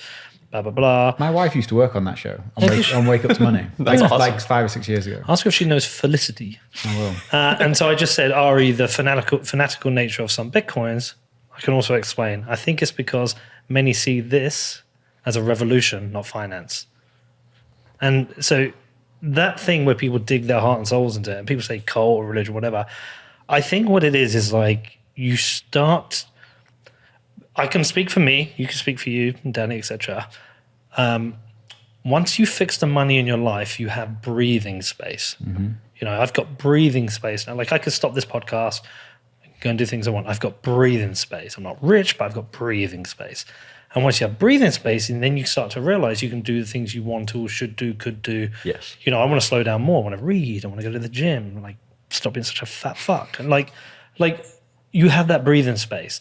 blah, blah, blah. My wife used to work on that show on Wake Up to Money. That's awesome. Like 5 or 6 years ago. Ask her if she knows Felicity. I will. And so I just said, Ari, the fanatical nature of some Bitcoins, I can also explain. I think it's because many see this as a revolution, not finance. And so that thing where people dig their heart and souls into it, and people say cult or religion, whatever, I think what it is like you start, I can speak for me, you can speak for you, Danny, etc. Once you fix the money in your life, you have breathing space. Mm-hmm. You know, I've got breathing space now. Like I could stop this podcast, go and do things I want. I've got breathing space. I'm not rich, but I've got breathing space. And once you have breathing space, and then you start to realize you can do the things you want to, should do, could do. Yes. You know, I want to slow down more. I want to read. I want to go to the gym. Like, stop being such a fat fuck. And like you have that breathing space.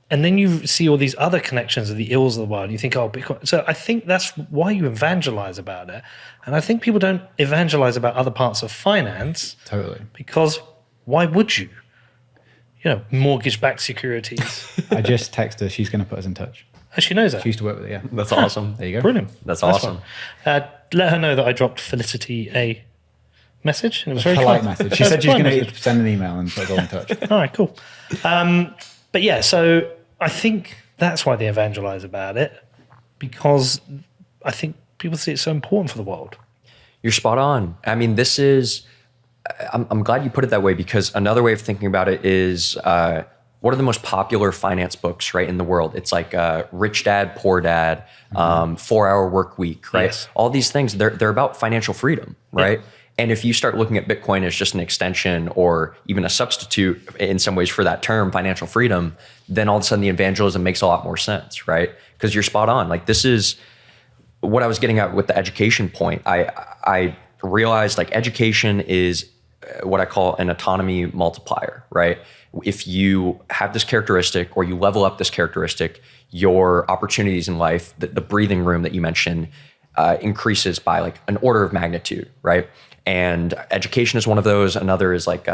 And then you see all these other connections of the ills of the world. And you think, oh, Bitcoin. So I think that's why you evangelize about it. And I think people don't evangelize about other parts of finance. Totally. Because why would you? You know, mortgage-backed securities. I just texted her. She's going to put us in touch. Oh, she knows that. She used to work with it, yeah. That's awesome. There you go. Brilliant. That's awesome. Let her know that I dropped Felicity a message. And it was very polite kind. message. She said she's going to send an email and put us all in touch. All right, cool. But yeah, so I think that's why they evangelize about it, because I think people see it's so important for the world. You're spot on. I mean, this is, I'm glad you put it that way, because another way of thinking about it is, what are the most popular finance books, right, in the world? It's like Rich Dad, Poor Dad, 4-Hour Work Week, right? Yes. All these things, they're about financial freedom, right? Yeah. And if you start looking at Bitcoin as just an extension or even a substitute in some ways for that term, financial freedom, then all of a sudden the evangelism makes a lot more sense, right? Because you're spot on. Like, this is what I was getting at with the education point. I realized like education is what I call an autonomy multiplier, right? If you have this characteristic or you level up this characteristic, your opportunities in life, the breathing room that you mentioned, increases by like an order of magnitude, right? And education is one of those. Another is like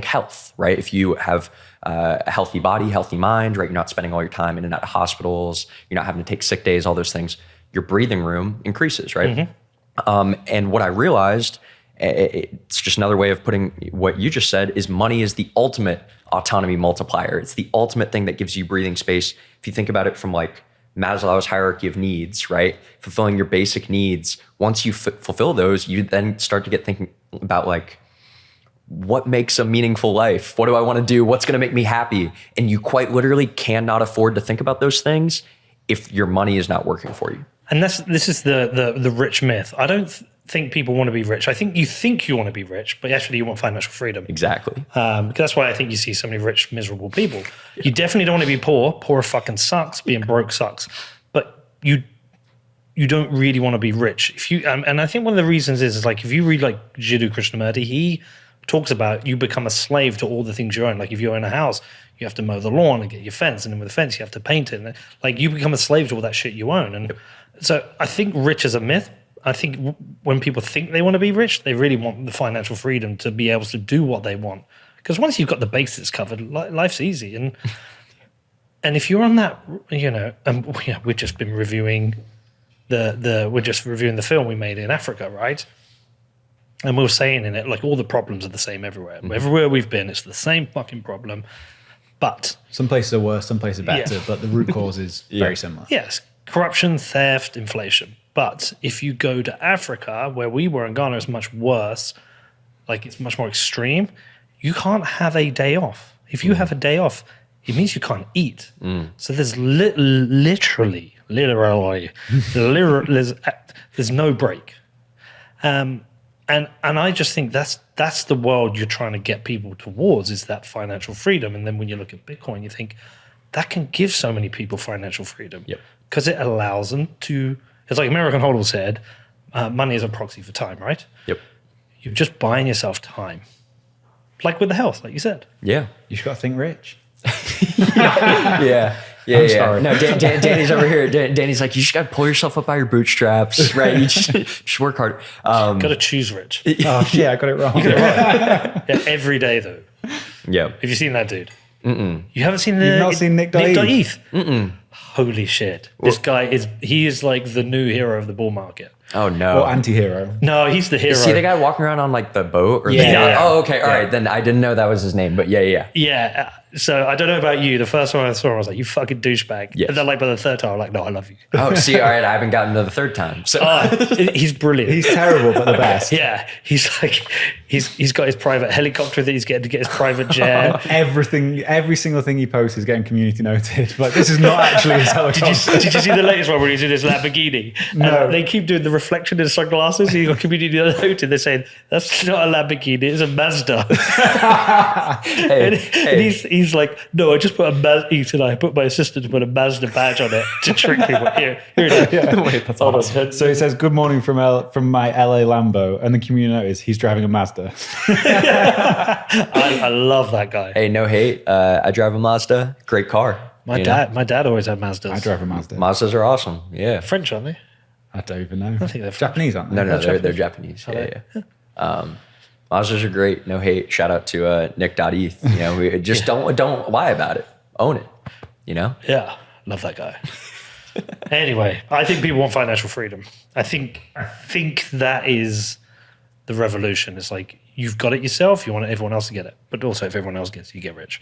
health, right? If you have a healthy body, healthy mind, right? You're not spending all your time in and out of hospitals. You're not having to take sick days, all those things. Your breathing room increases, right? Mm-hmm. And what I realized, it's just another way of putting what you just said, is money is the ultimate autonomy multiplier. It's the ultimate thing that gives you breathing space. If you think about it from like Maslow's hierarchy of needs, right? Fulfilling your basic needs. Once you fulfill those, you then start to get thinking about like, what makes a meaningful life? What do I want to do? What's going to make me happy? And you quite literally cannot afford to think about those things if your money is not working for you. And this is the rich myth. I don't think people want to be rich. I think you want to be rich, but actually you want financial freedom. Exactly. Because that's why I think you see so many rich, miserable people. You definitely don't want to be poor. Poor fucking sucks. Being broke sucks. But you don't really want to be rich. If you and I think one of the reasons is like if you read like Jiddu Krishnamurti, he talks about you become a slave to all the things you own. Like if you own a house, you have to mow the lawn and get your fence, and then with the fence you have to paint it. And like you become a slave to all that shit you own. And so I think rich is a myth. I think when people think they want to be rich, they really want the financial freedom to be able to do what they want. Because once you've got the basics covered, life's easy. And if you're on that, you know, we've just been reviewing we're just reviewing the film we made in Africa, right? And we were saying in it, like all the problems are the same everywhere. Mm-hmm. Everywhere we've been, it's the same fucking problem. But some places are worse, some places are better, but the root cause is very similar. Yes. Corruption, theft, inflation. But if you go to Africa, where we were in Ghana, it's much worse. Like it's much more extreme. You can't have a day off. If you have a day off, it means you can't eat. So there's literally, there's no break. And I just think that's the world you're trying to get people towards, is that financial freedom. And then when you look at Bitcoin, you think that can give so many people financial freedom because it allows them to. It's like American Hold'em said, money is a proxy for time, right? Yep. You're just buying yourself time. Like with the health, like you said. Yeah. You just got to think rich. Yeah. Sorry. No, Danny's over here. Danny's like, you just got to pull yourself up by your bootstraps, right? You just work hard. Got to choose rich. Oh, yeah, I got it wrong. Yeah, every day, though. Yeah. Have you seen that dude? Mm-mm. You haven't seen You've not seen Nick Daith? Mm-mm. Holy shit. This guy is like the new hero of the bull market. Oh, no. Or anti-hero. No, he's the hero. Is he the guy walking around on like the boat? Or Yeah. Oh, okay. All right. Then I didn't know that was his name, but yeah. Yeah. So I don't know about you. The first time I saw him, I was like, you fucking douchebag. Yes. And then like by the third time, I'm like, no, I love you. Oh, see, all right. I haven't gotten to the third time. So He's brilliant. He's terrible, but the best. Yeah. He's like, he's got his private helicopter that he's getting to get his private jet. Every single thing he posts is getting community noted. Like, this is not actually his helicopter. Did you see the latest one where he's in his Lamborghini? No. And they keep doing the reflection in his sunglasses. He got community noted. They're saying, that's not a Lamborghini, it's a Mazda. And he's like, no, I just put a Mazda. He said, I put my assistant to put a Mazda badge on it to trick people. Here it is. Yeah. Wait, that's awesome. So he says, good morning from my LA Lambo. And the community notice, he's driving a Mazda. I love that guy. hey, no hate. I drive a Mazda. Great car. My dad always had Mazdas. I drive a Mazda. Mazdas are awesome. Yeah. French, aren't they? I don't even know. I think they're French. Japanese, aren't they? No, they're Japanese. Yeah. Mazdas are great. No hate. Shout out to Nick.eth. You know, we just don't lie about it. Own it. You know? Yeah, love that guy. Anyway, I think people want financial freedom. I think that is the revolution. It's like you've got it yourself, you want everyone else to get it. But also if everyone else gets it, you get rich.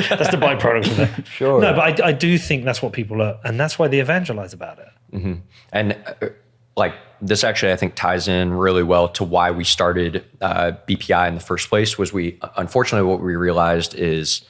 That's the byproduct of it. Sure. No, but I do think that's what people are, and that's why they evangelize about it. Mm-hmm. And like this actually, I think ties in really well to why we started BPI in the first place. Was unfortunately what we realized is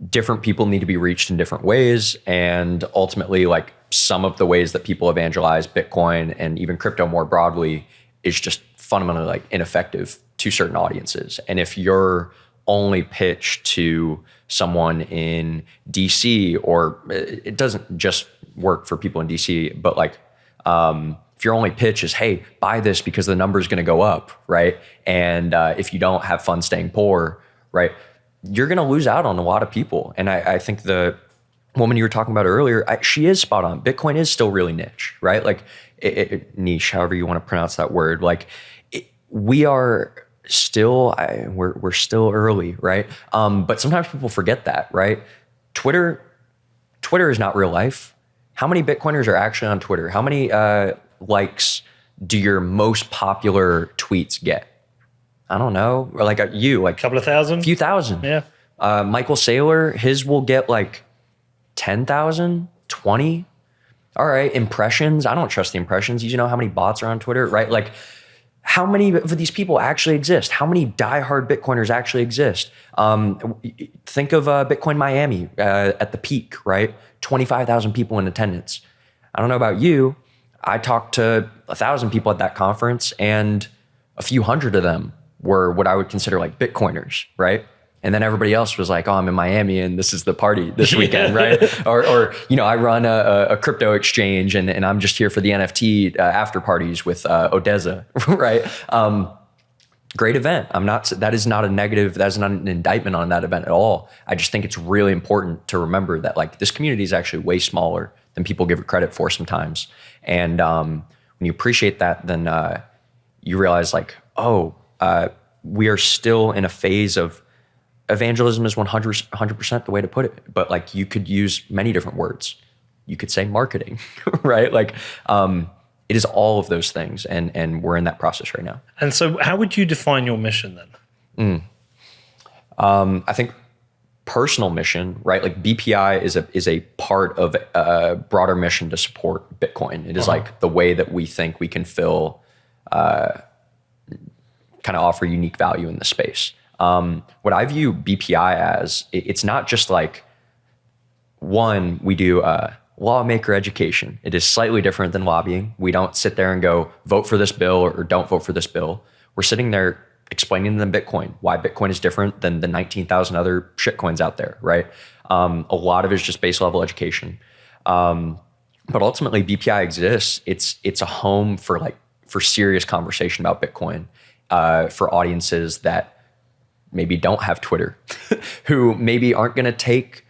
different people need to be reached in different ways, and ultimately, like some of the ways that people evangelize Bitcoin and even crypto more broadly is just fundamentally like ineffective to certain audiences. And if your only pitch to someone in DC, or it doesn't just work for people in DC, but like if your only pitch is, hey, buy this because the number is going to go up, right? And if you don't have fun staying poor, right, you're going to lose out on a lot of people. And I think the woman you were talking about earlier, she is spot on. Bitcoin is still really niche, right? Like niche, however you want to pronounce that word. Like we are still, we're still early, right? But sometimes people forget that, right? Twitter is not real life. How many Bitcoiners are actually on Twitter? How many likes do your most popular tweets get? I don't know. Or like you, like A couple of thousand? a few thousand. Yeah. Michael Saylor, his will get like 10,000, 20. All right, impressions. I don't trust the impressions. You know how many bots are on Twitter, right? Like how many of these people actually exist? How many diehard Bitcoiners actually exist? Think of Bitcoin Miami at the peak, right? 25,000 people in attendance. I don't know about you. I talked to 1,000 people at that conference, and a few hundred of them were what I would consider like Bitcoiners, right? And then everybody else was like, oh, I'm in Miami and this is the party this weekend, right? Or, you know, I run a crypto exchange and I'm just here for the NFT after parties with Odessa, right? Great event. That is not a negative, that is not an indictment on that event at all. I just think it's really important to remember that like this community is actually way smaller than people give it credit for sometimes. And when you appreciate that, then you realize like, we are still in a phase of evangelism is 100% the way to put it. But like you could use many different words. You could say marketing, right? Like it is all of those things. And we're in that process right now. And so how would you define your mission then? I think personal mission, right? Like BPI is a part of a broader mission to support Bitcoin. It is like the way that we think we can fill, kind of offer unique value in the space. What I view BPI as, it's not just like, one, we do lawmaker education. It is slightly different than lobbying. We don't sit there and go, vote for this bill or don't vote for this bill. We're sitting there explaining to them Bitcoin, why Bitcoin is different than the 19,000 other shitcoins out there, right? A lot of it is just base level education. But ultimately BPI exists. It's a home for serious conversation about Bitcoin, for audiences that maybe don't have Twitter, who maybe aren't going to take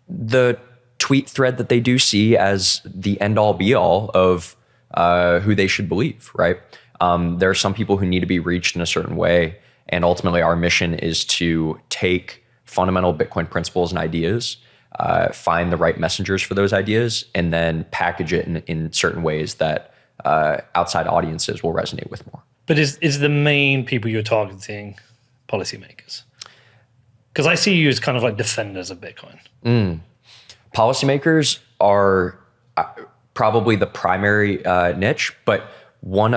the tweet thread that they do see as the end all be all of who they should believe, right? There are some people who need to be reached in a certain way. And ultimately our mission is to take fundamental Bitcoin principles and ideas, find the right messengers for those ideas, and then package it in certain ways that outside audiences will resonate with more. But is the main people you're targeting policymakers? Because I see you as kind of like defenders of Bitcoin. Policymakers are probably the primary niche, but one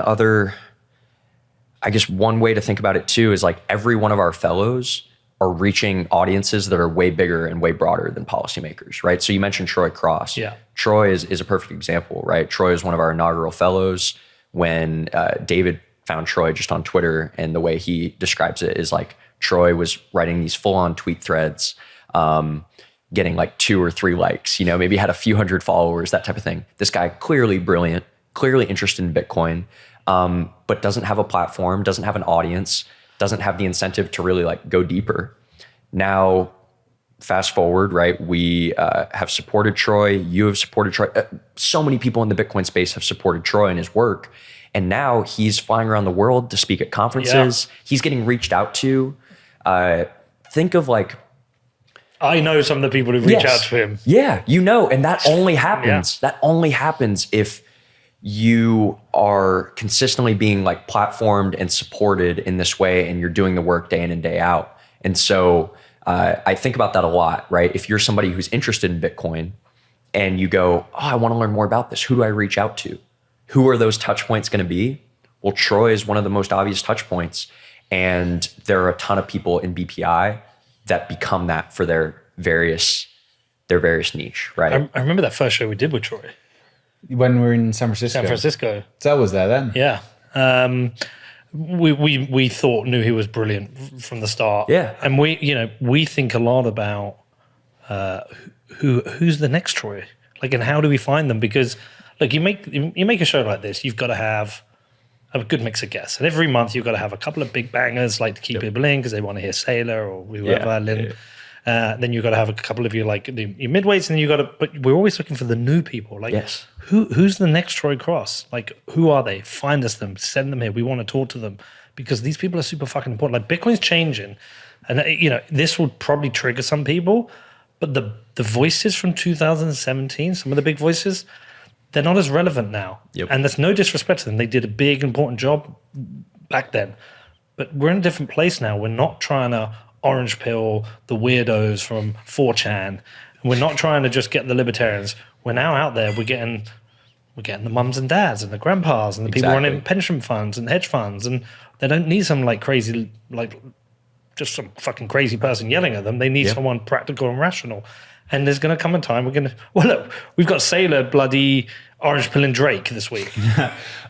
way to think about it too is like every one of our fellows are reaching audiences that are way bigger and way broader than policymakers, right? So you mentioned Troy Cross. Yeah. Troy is a perfect example, right? Troy is one of our inaugural fellows. When David found Troy just on Twitter, and the way he describes it is like Troy was writing these full-on tweet threads, getting like 2 or 3 likes, maybe had a few hundred followers, that type of thing. This guy, clearly brilliant, clearly interested in Bitcoin, but doesn't have a platform, doesn't have an audience, doesn't have the incentive to really like go deeper. Now, fast forward, right? We have supported Troy. You have supported Troy. So many people in the Bitcoin space have supported Troy and his work. And now he's flying around the world to speak at conferences. Yeah. He's getting reached out to. Think of like, I know some of the people who reach out to him. Yeah, and that only happens. Yeah. That only happens if you are consistently being like platformed and supported in this way, and you're doing the work day in and day out. And so I think about that a lot, right? If you're somebody who's interested in Bitcoin and you go, I want to learn more about this, who do I reach out to? Who are those touch points going to be? Well, Troy is one of the most obvious touch points. And there are a ton of people in BPI that become that for their various niche, right? I remember that first show we did with Troy. When we were in San Francisco. Zell was there then. Yeah. We knew he was brilliant from the start. Yeah. And we think a lot about who's the next Troy? Like, and how do we find them? Because look, you make a show like this, you've got to have a good mix of guests. And every month you've got to have a couple of big bangers, like to keep people in because they want to hear Sailor or whoever, Lynn. Then you've got to have a couple of your midweights, and but we're always looking for the new people. Like, who's the next Troy Cross? Like, who are they? Find us them, send them here. We want to talk to them because these people are super fucking important. Like, Bitcoin's changing, and this will probably trigger some people, but the voices from 2017, some of the big voices, they're not as relevant now. Yep. And there's no disrespect to them. They did a big, important job back then. But we're in a different place now. We're not trying to orange pill the weirdos from 4chan. We're not trying to just get the libertarians. We're now out there. We're getting the mums and dads and the grandpas and the people running pension funds and hedge funds. And they don't need some crazy, just some fucking crazy person yelling at them. They need someone practical and rational. And there's going to come a time look, we've got Sailor bloody orange pilling Drake this week.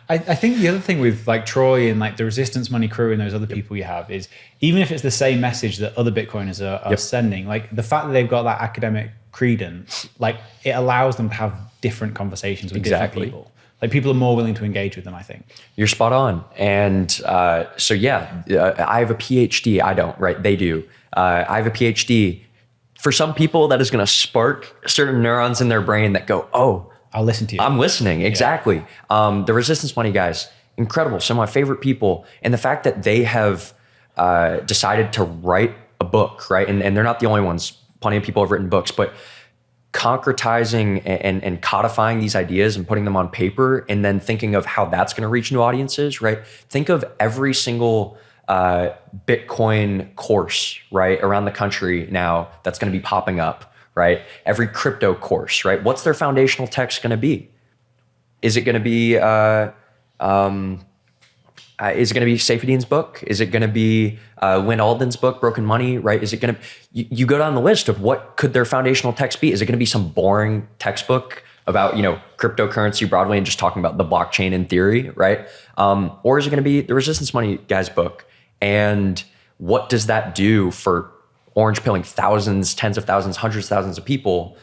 I think the other thing with Troy and the Resistance Money crew and those other people you have is, even if it's the same message that other Bitcoiners are sending, the fact that they've got that academic credence, it allows them to have different conversations with different people. People are more willing to engage with them, I think. You're spot on. And I have a PhD. I don't, right? They do. I have a PhD. For some people, that is going to spark certain neurons in their brain that go, oh, I'll listen to you. I'm listening. Exactly. The Resistance Money guys, incredible. Some of my favorite people. And the fact that they have decided to write a book, right? And they're not the only ones. Plenty of people have written books, but concretizing and codifying these ideas and putting them on paper and then thinking of how that's going to reach new audiences, right? Think of every single Bitcoin course, right, around the country now that's going to be popping up, right? Every crypto course, right? What's their foundational text going to be? Is it going to be Saifedean's book? Is it going to be Lynn Alden's book, Broken Money, right? Is it going to, you go down the list of what could their foundational text be? Is it going to be some boring textbook about, cryptocurrency broadly and just talking about the blockchain in theory, right? Or is it going to be the Resistance Money guy's book? And what does that do for orange pilling thousands, tens of thousands, hundreds of thousands of people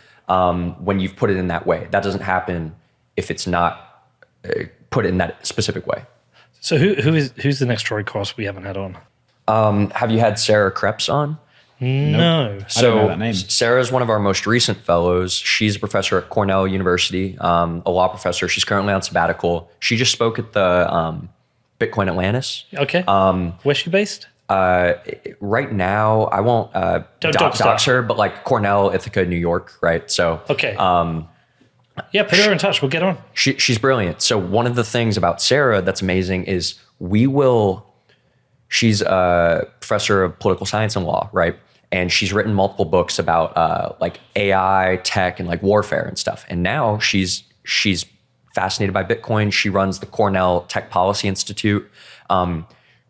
when you've put it in that way? That doesn't happen if it's not put in that specific way. So who's the next Troy Cross we haven't had on? Have you had Sarah Krebs on? No. I don't know that name. Sarah is one of our most recent fellows. She's a professor at Cornell University, a law professor. She's currently on sabbatical. She just spoke at the Bitcoin Atlantis. Okay. Where's she based? Right now, I won't dox her, but like Cornell, Ithaca, New York, right? So okay. Yeah, put her in touch. We'll get on. She's brilliant. So one of the things about Sarah that's amazing is she's a professor of political science and law, right? And she's written multiple books about like AI, tech, and like warfare and stuff. And now she's fascinated by Bitcoin. She runs the Cornell Tech Policy Institute.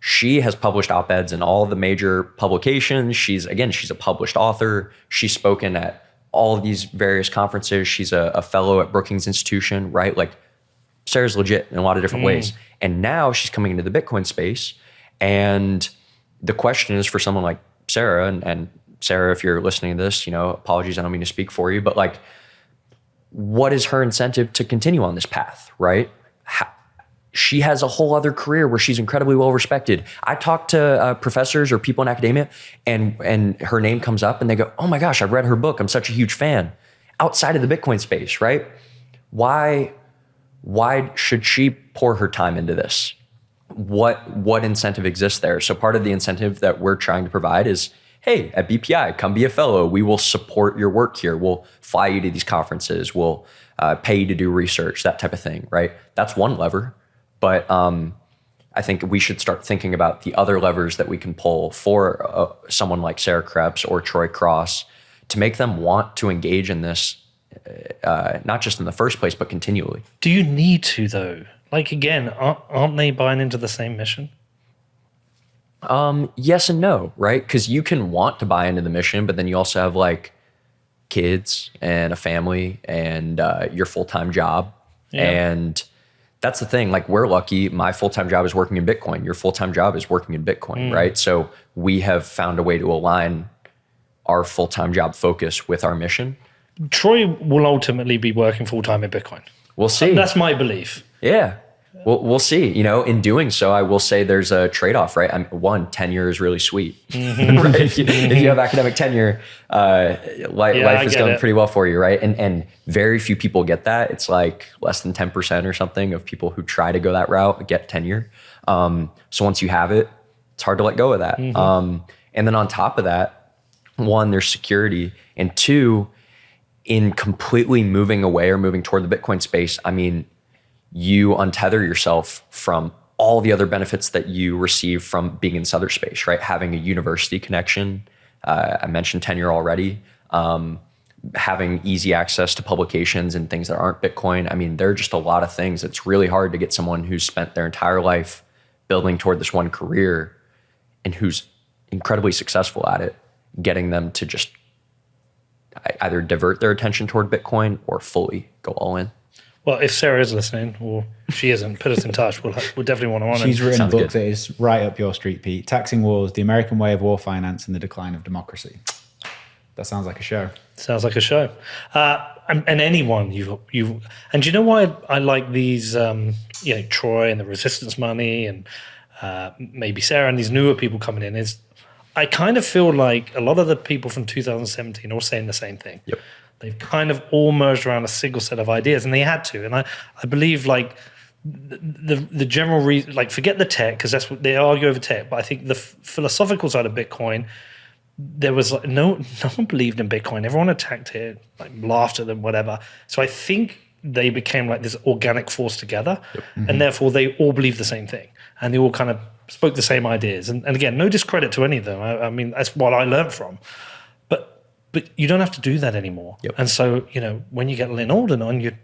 She has published op-eds in all of the major publications. She's a published author. She's spoken at all of these various conferences. She's a fellow at Brookings Institution, right? Like Sarah's legit in a lot of different ways. And now she's coming into the Bitcoin space. And the question is for someone like Sarah, and Sarah, if you're listening to this, apologies, I don't mean to speak for you, but like, what is her incentive to continue on this path, right? She has a whole other career where she's incredibly well respected. I talk to professors or people in academia, and her name comes up and they go, "Oh my gosh, I've read her book. I'm such a huge fan." Outside of the Bitcoin space, right? Why should she pour her time into this? What incentive exists there? So part of the incentive that we're trying to provide is, hey, at BPI, come be a fellow. We will support your work here. We'll fly you to these conferences. We'll pay you to do research, that type of thing, right? That's one lever. But I think we should start thinking about the other levers that we can pull for someone like Sarah Krebs or Troy Cross to make them want to engage in this, not just in the first place, but continually. Do you need to, though? Like, again, aren't they buying into the same mission? Yes and no, right? Because you can want to buy into the mission, but then you also have like kids and a family and your full-time job. Yeah. And that's the thing. Like, we're lucky. My full-time job is working in Bitcoin. Your full-time job is working in Bitcoin, right? So we have found a way to align our full-time job focus with our mission. Troy will ultimately be working full-time in Bitcoin. We'll see. That's my belief. Yeah. We'll see. In doing so, I will say there's a trade-off, right? Tenure is really sweet, right? If you have academic tenure, life is going pretty well for you, right? And very few people get that. It's like less than 10% or something of people who try to go that route get tenure. So once you have it, it's hard to let go of that. And then on top of that, one, there's security, and two, in completely moving away or moving toward the Bitcoin space, you untether yourself from all the other benefits that you receive from being in this other space, right? Having a university connection. I mentioned tenure already. Having easy access to publications and things that aren't Bitcoin. There are just a lot of things. It's really hard to get someone who's spent their entire life building toward this one career and who's incredibly successful at it, getting them to just either divert their attention toward Bitcoin or fully go all in. Well, if Sarah is listening, or she isn't, put us in touch. We'll definitely want to honor. She's written a book that is right up your street, Pete. Taxing Wars, The American Way of War Finance and the Decline of Democracy. That sounds like a show. Sounds like a show. And anyone and do you know why I like these, Troy and the Resistance Money and maybe Sarah and these newer people coming in is I kind of feel like a lot of the people from 2017 are all saying the same thing. Yep. They've kind of all merged around a single set of ideas, and they had to. And I believe like the general reason, like forget the tech, because that's what they argue over tech. But I think the philosophical side of Bitcoin, there was like no one believed in Bitcoin. Everyone attacked it, like laughed at them, whatever. So I think they became like this organic force together, and therefore they all believe the same thing, and they all kind of spoke the same ideas. And again, no discredit to any of them. I mean, that's what I learned from. But you don't have to do that anymore. Yep. And so, when you get Lynn Alden on, you're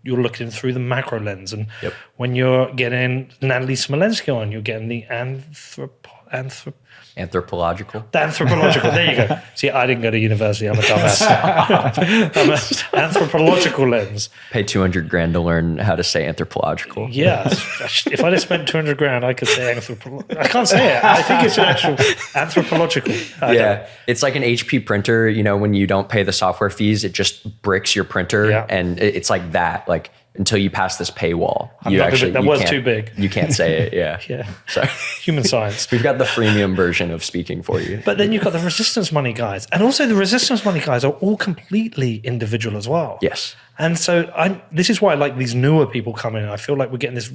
looking through the macro lens. And when you're getting Natalie Smolenski on, you're getting the Anthropological. There you go. See, I didn't go to university. I'm a dumbass. I'm an anthropological lens. Pay $200,000 to learn how to say anthropological. Yeah. If I'd have spent $200,000, I could say anthropological. I can't say it. I think it's an actual anthropological. It's like an HP printer. When you don't pay the software fees, it just bricks your printer, and it's like that. Like until you pass this paywall, that was too big. You can't say it. Yeah. Yeah. So human science. We've got the freemium version of speaking for you. But then you've got the resistance money guys. And also the resistance money guys are all completely individual as well. Yes. And so this is why I like these newer people coming in. I feel like we're getting this,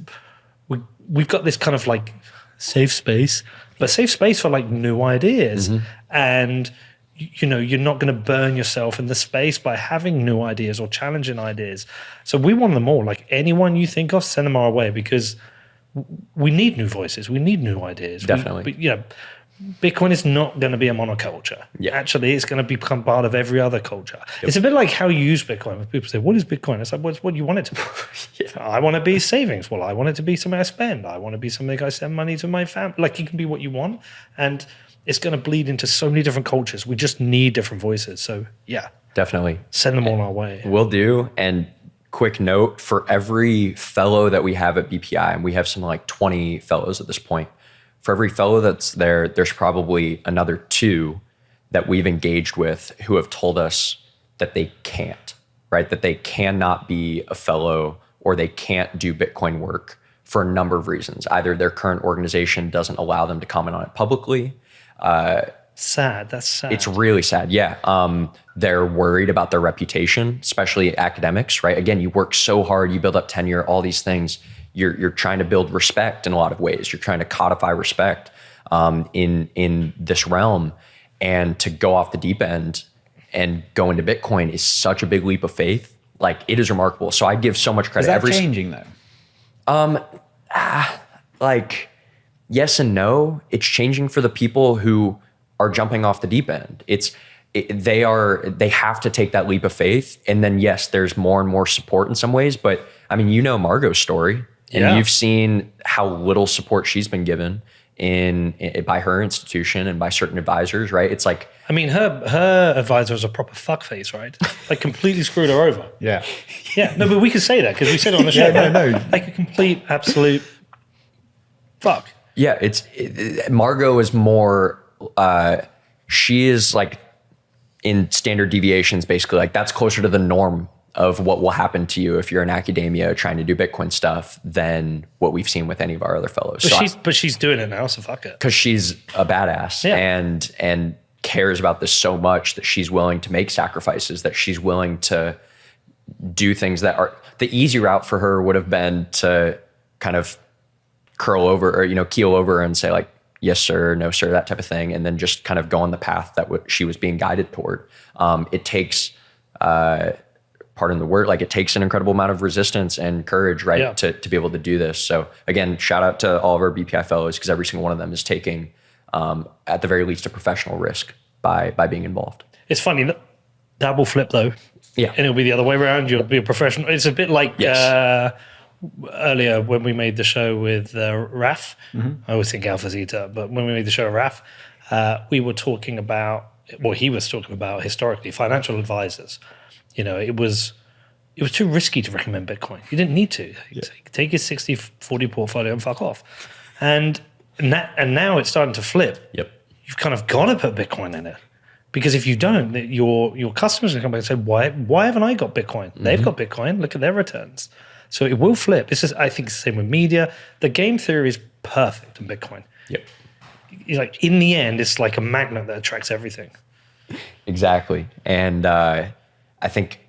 we've got this kind of like safe space, but safe space for like new ideas. And you're not going to burn yourself in the space by having new ideas or challenging ideas. So we want them all. Like anyone you think of, send them our way, because we need new voices. We need new ideas. Definitely. Bitcoin is not going to be a monoculture. Yeah. Actually, it's going to become part of every other culture. Yep. It's a bit like how you use Bitcoin. When people say, what is Bitcoin? It's like, what do you want it to be? I want to be savings. Well, I want it to be something I spend. I want to be something I send money to my family. Like, it can be what you want. And it's going to bleed into so many different cultures. We just need different voices. So, yeah. Definitely. Send them all our way. Will do. And quick note, for every fellow that we have at BPI, and we have something like 20 fellows at this point, for every fellow that's there, there's probably another 2 that we've engaged with who have told us that they can't, right? That they cannot be a fellow or they can't do Bitcoin work for a number of reasons. Either their current organization doesn't allow them to comment on it publicly. Sad. That's sad. It's really sad. Yeah. They're worried about their reputation, especially academics, right? Again, you work so hard, you build up tenure, all these things. You're trying to build respect in a lot of ways. You're trying to codify respect in this realm, and to go off the deep end and go into Bitcoin is such a big leap of faith. Like, it is remarkable. So I give so much credit. Is that changing though? Like, yes and no. It's changing for the people who are jumping off the deep end. They have to take that leap of faith, and then yes, there's more and more support in some ways. But I mean, Margot's story. And you've seen how little support she's been given by her institution and by certain advisors, right? It's like, I mean, her advisor is a proper fuckface, right? Like, completely screwed her over. Yeah. Yeah. No, but we can say that because we said it on the show. No. Like a complete, absolute fuck. Yeah. Margot is more, she is like in standard deviations, basically. Like, that's closer to the norm of what will happen to you if you're in academia trying to do Bitcoin stuff than what we've seen with any of our other fellows. But she's doing it now, so fuck it. Because she's a badass and cares about this so much that she's willing to make sacrifices, that she's willing to do things that are the easy route for her would have been to kind of curl over or, keel over and say like, yes, sir, no, sir, that type of thing. And then just kind of go on the path that she was being guided toward. It takes, pardon the word, like it takes an incredible amount of resistance and courage, right? Yeah. To be able to do this. So again, shout out to all of our BPI fellows, because every single one of them is taking, at the very least, a professional risk by being involved. It's funny, that will flip though. Yeah. And it'll be the other way around. You'll be a professional. It's a bit like earlier when we made the show with Raf. I always think Alpha Zeta, but when we made the show with Raf, we were talking about, he was talking about historically financial advisors. It was too risky to recommend Bitcoin. You didn't need to. Take your 60-40 portfolio and fuck off. And now it's starting to flip. Yep. You've kind of got to put Bitcoin in it. Because if you don't, your customers are going to come back and say, why haven't I got Bitcoin? They've got Bitcoin. Look at their returns. So it will flip. I think it's the same with media. The game theory is perfect in Bitcoin. Yep. Like, in the end, it's like a magnet that attracts everything. Exactly. And I think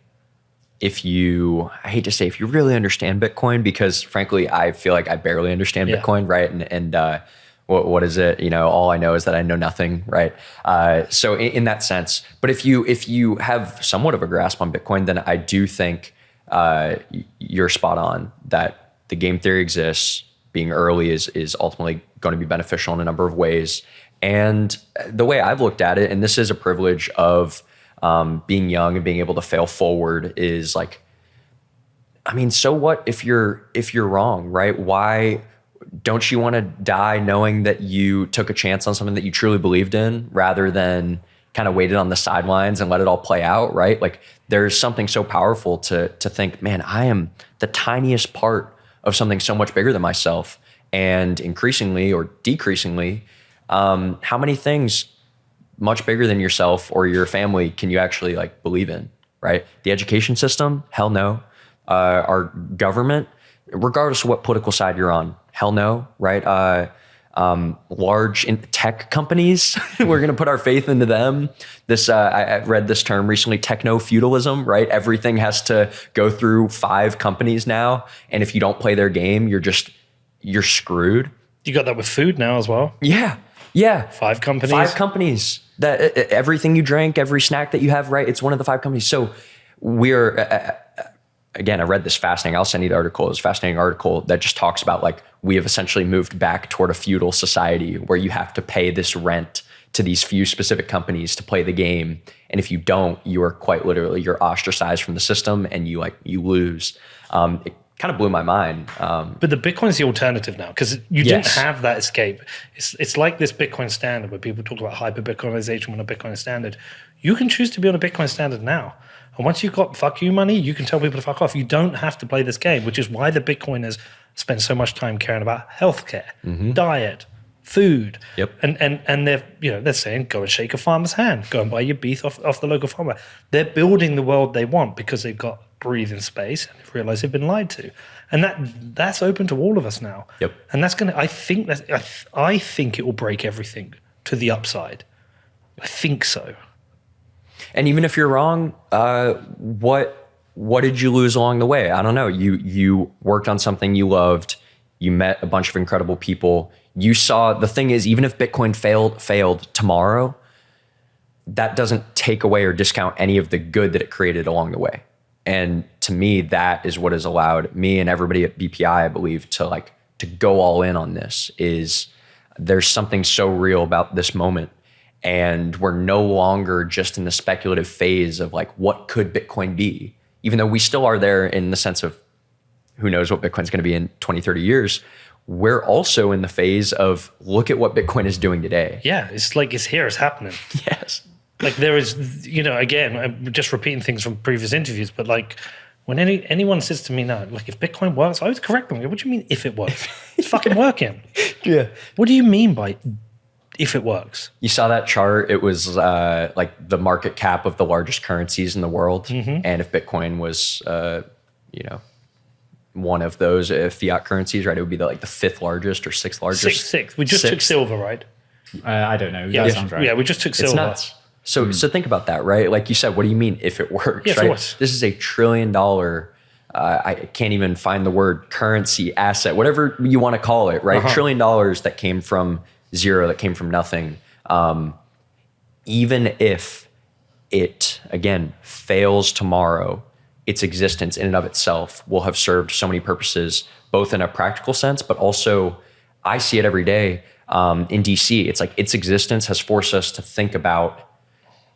I hate to say if you really understand Bitcoin, because frankly, I feel like I barely understand Bitcoin, right? And what is it? All I know is that I know nothing, right? So in that sense, but if you have somewhat of a grasp on Bitcoin, then I do think you're spot on that the game theory exists. being early is ultimately going to be beneficial in a number of ways. And the way I've looked at it, and this is a privilege of being young and being able to fail forward, is like, I mean, so what if you're wrong, right? Why don't you want to die knowing that you took a chance on something that you truly believed in, rather than kind of waited on the sidelines and let it all play out, right? Like, there's something so powerful to think, man, I am the tiniest part of something so much bigger than myself. And increasingly or decreasingly, how many things much bigger than yourself or your family can you actually like believe in, right? The education system, hell no. Our government, regardless of what political side you're on, hell no, right? Large tech companies, we're going to put our faith into them. This, I read this term recently, techno-feudalism, right? Everything has to go through 5 companies now. And if you don't play their game, you're screwed. You got that with food now as well. Yeah. 5 companies. 5 companies that everything you drink, every snack that you have, right? It's one of the 5 companies. So we're, again, I read this fascinating, I'll send you the article. It's a fascinating article that just talks about like, we have essentially moved back toward a feudal society where you have to pay this rent to these few specific companies to play the game. And if you don't, you are quite literally, you're ostracized from the system and you lose. It kind of blew my mind. But the Bitcoin is the alternative now, because you didn't have that escape. It's like this Bitcoin standard where people talk about hyper Bitcoinization when a Bitcoin is standard. You can choose to be on a Bitcoin standard now. And once you've got fuck you money, you can tell people to fuck off. You don't have to play this game, which is why the Bitcoiners spend so much time caring about healthcare, diet, food. Yep. And they're saying, go and shake a farmer's hand, go and buy your beef off the local farmer. They're building the world they want because they've got breathing space and they've realized they've been lied to. And that's open to all of us now. Yep. And that's I think it will break everything to the upside. I think so. And even if you're wrong, what did you lose along the way? I don't know. You worked on something you loved. You met a bunch of incredible people. You saw, the thing is, even if Bitcoin failed tomorrow, that doesn't take away or discount any of the good that it created along the way. And to me, that is what has allowed me and everybody at BPI, I believe, to go all in on this. Is there's something so real about this moment. And we're no longer just in the speculative phase of like, what could Bitcoin be? Even though we still are there in the sense of who knows what Bitcoin's going to be in 20, 30 years, we're also in the phase of look at what Bitcoin is doing today. Yeah, it's like it's here, it's happening. Yes. Like there is, again, I'm just repeating things from previous interviews, but like when anyone says to me now, like if Bitcoin works, I always correct them. What do you mean if it works? It's fucking working. Yeah. What do you mean by if it works? You saw that chart. It was like the market cap of the largest currencies in the world. And if Bitcoin was, one of those fiat currencies, right, it would be the 5th largest or 6th largest. Sixth. We just took silver, right? I don't know. Yeah, that sounds right. Yeah, we just took silver. It's nuts. So think about that, right? Like you said, what do you mean if it works? Yeah, of right? course. This is $1 trillion. I can't even find the word currency, asset, whatever you want to call it, right? $1 trillion that came from zero, that came from nothing. Even if it, again, fails tomorrow, its existence in and of itself will have served so many purposes, both in a practical sense, but also I see it every day in DC. It's like its existence has forced us to think about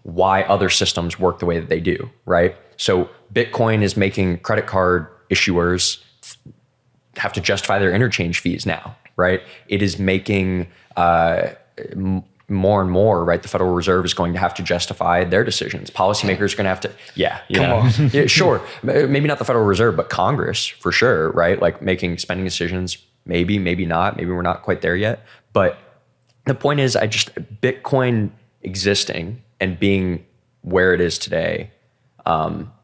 why other systems work the way that they do, right? So Bitcoin is making credit card issuers have to justify their interchange fees now, right? It is making more and more, right? The Federal Reserve is going to have to justify their decisions. Policymakers are going to have to, Come on. Yeah, sure. Maybe not the Federal Reserve, but Congress for sure, right? Like making spending decisions, maybe not, maybe we're not quite there yet. But the point is, Bitcoin existing and being where it is today,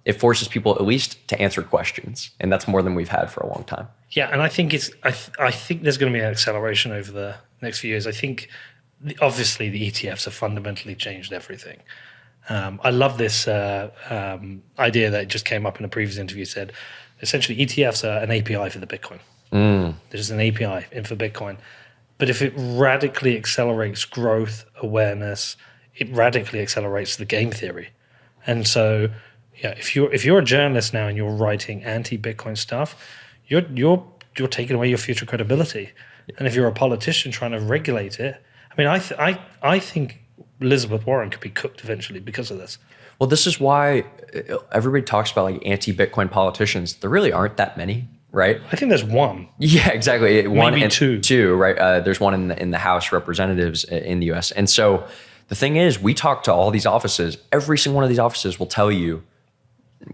it forces people at least to answer questions. And that's more than we've had for a long time. Yeah, and I think I think there's going to be an acceleration over the next few years. I think obviously the ETFs have fundamentally changed everything. I love this idea that just came up in a previous interview. Said essentially ETFs are an API for the Bitcoin. There's an API in for Bitcoin, but if it radically accelerates growth, awareness, it radically accelerates the game theory. And so, yeah, if you're a journalist now and you're writing anti-Bitcoin stuff, you're you're taking away your future credibility. And if you're a politician trying to regulate it, I mean, I think Elizabeth Warren could be cooked eventually because of this. Well, this is why everybody talks about like anti-Bitcoin politicians. There really aren't that many, right? I think there's one. Yeah, exactly. One Maybe and two, right? There's one in the House Representatives in the U.S. And so the thing is, we talk to all these offices. Every single one of these offices will tell you,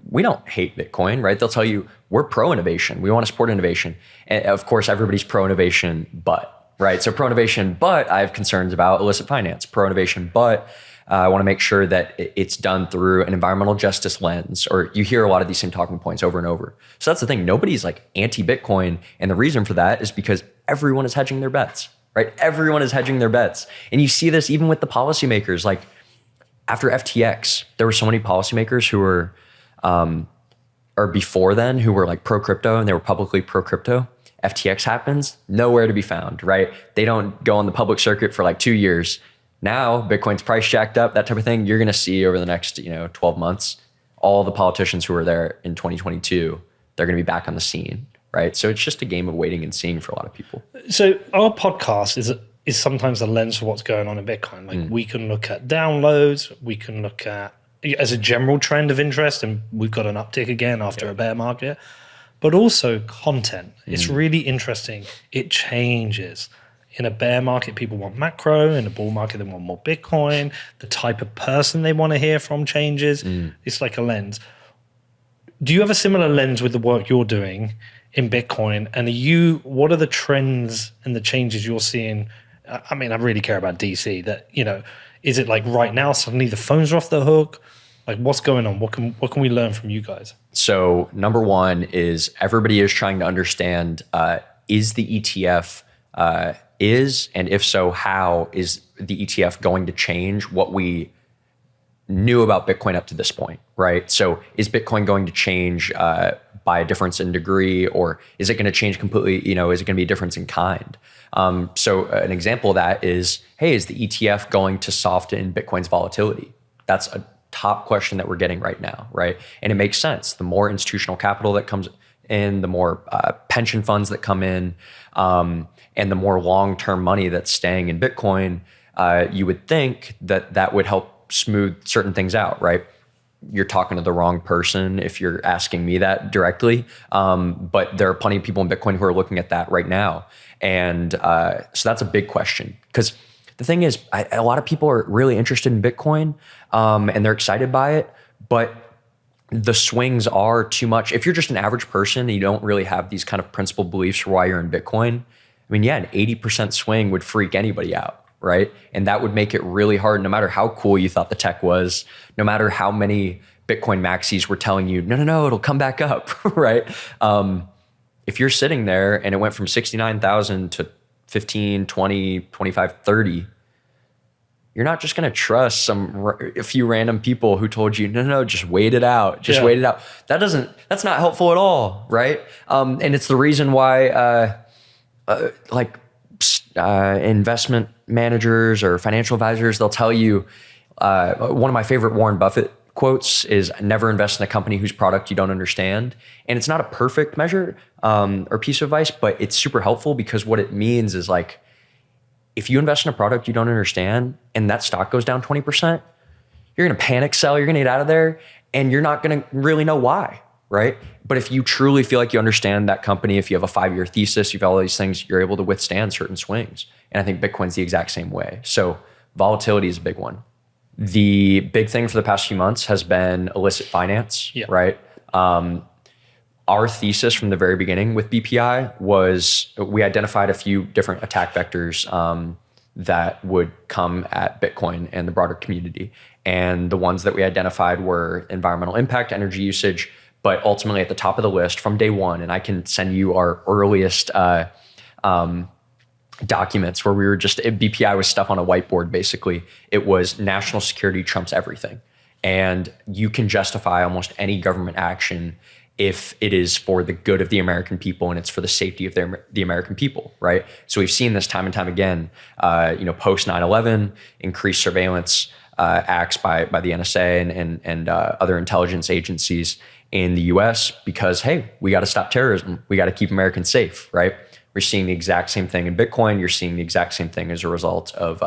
we don't hate Bitcoin, right? They'll tell you, we're pro-innovation. We want to support innovation. And of course, everybody's pro-innovation, but, right? So pro-innovation, but I have concerns about illicit finance. Pro-innovation, but I want to make sure that it's done through an environmental justice lens, or you hear a lot of these same talking points over and over. So that's the thing. Nobody's like anti-Bitcoin. And the reason for that is because everyone is hedging their bets, right? Everyone is hedging their bets. And you see this even with the policymakers. Like after FTX, there were so many policymakers who were, or before then, who were like pro-crypto and they were publicly pro-crypto. FTX happens, nowhere to be found, right? They don't go on the public circuit for like 2 years. Now, Bitcoin's price jacked up, that type of thing. You're going to see over the next 12 months, all the politicians who were there in 2022, they're going to be back on the scene, right? So it's just a game of waiting and seeing for a lot of people. So our podcast is sometimes a lens for what's going on in Bitcoin. Like we can look at downloads, we can look at as a general trend of interest, and we've got an uptick again after a bear market, but also content. It's really interesting. It changes. In a bear market, people want macro. In a bull market, they want more Bitcoin. The type of person they want to hear from changes. It's like a lens. Do you have a similar lens with the work you're doing in Bitcoin? And what are the trends and the changes you're seeing? I mean, I really care about DC. That, is it like right now suddenly the phones are off the hook? Like what's going on? What can we learn from you guys? So number one is everybody is trying to understand, is the ETF, and if so, how is the ETF going to change what we knew about Bitcoin up to this point, right? So is Bitcoin going to change by a difference in degree, or is it going to change completely? Is it going to be a difference in kind? So an example of that is, hey, is the ETF going to soften Bitcoin's volatility? That's a top question that we're getting right now, right? And it makes sense. The more institutional capital that comes in, the more pension funds that come in, and the more long-term money that's staying in Bitcoin, you would think that would help smooth certain things out, right? You're talking to the wrong person if you're asking me that directly. But there are plenty of people in Bitcoin who are looking at that right now. And so that's a big question. Because the thing is, a lot of people are really interested in Bitcoin and they're excited by it, but the swings are too much. If you're just an average person and you don't really have these kind of principled beliefs for why you're in Bitcoin, I mean, yeah, an 80% swing would freak anybody out, right? And that would make it really hard, no matter how cool you thought the tech was, no matter how many Bitcoin maxis were telling you, no, it'll come back up, right? If you're sitting there and it went from 69,000 to 15, 20, 25, 30, you're not just going to trust a few random people who told you, no, just wait it out. Just wait it out. That's not helpful at all, right? And it's the reason why investment managers or financial advisors, they'll tell you, one of my favorite Warren Buffett quotes is, never invest in a company whose product you don't understand. And it's not a perfect measure or piece of advice, but it's super helpful, because what it means is, like, if you invest in a product you don't understand and that stock goes down 20%, you're going to panic sell, you're going to get out of there, and you're not going to really know why, right? But if you truly feel like you understand that company, if you have a 5-year thesis, you've got all these things, you're able to withstand certain swings. And I think Bitcoin's the exact same way. So volatility is a big one. The big thing for the past few months has been illicit finance, right? Our thesis from the very beginning with BPI was, we identified a few different attack vectors that would come at Bitcoin and the broader community. And the ones that we identified were environmental impact, energy usage, but ultimately at the top of the list from day one, and I can send you our earliest documents where we were just, BPI was stuff on a whiteboard, basically. It was national security trumps everything. And you can justify almost any government action if it is for the good of the American people and it's for the safety of the American people, right? So we've seen this time and time again, post 9/11, increased surveillance acts by the NSA and other intelligence agencies. in the US because, hey, we got to stop terrorism. We got to keep Americans safe, right? We're seeing the exact same thing in Bitcoin. You're seeing the exact same thing as a result of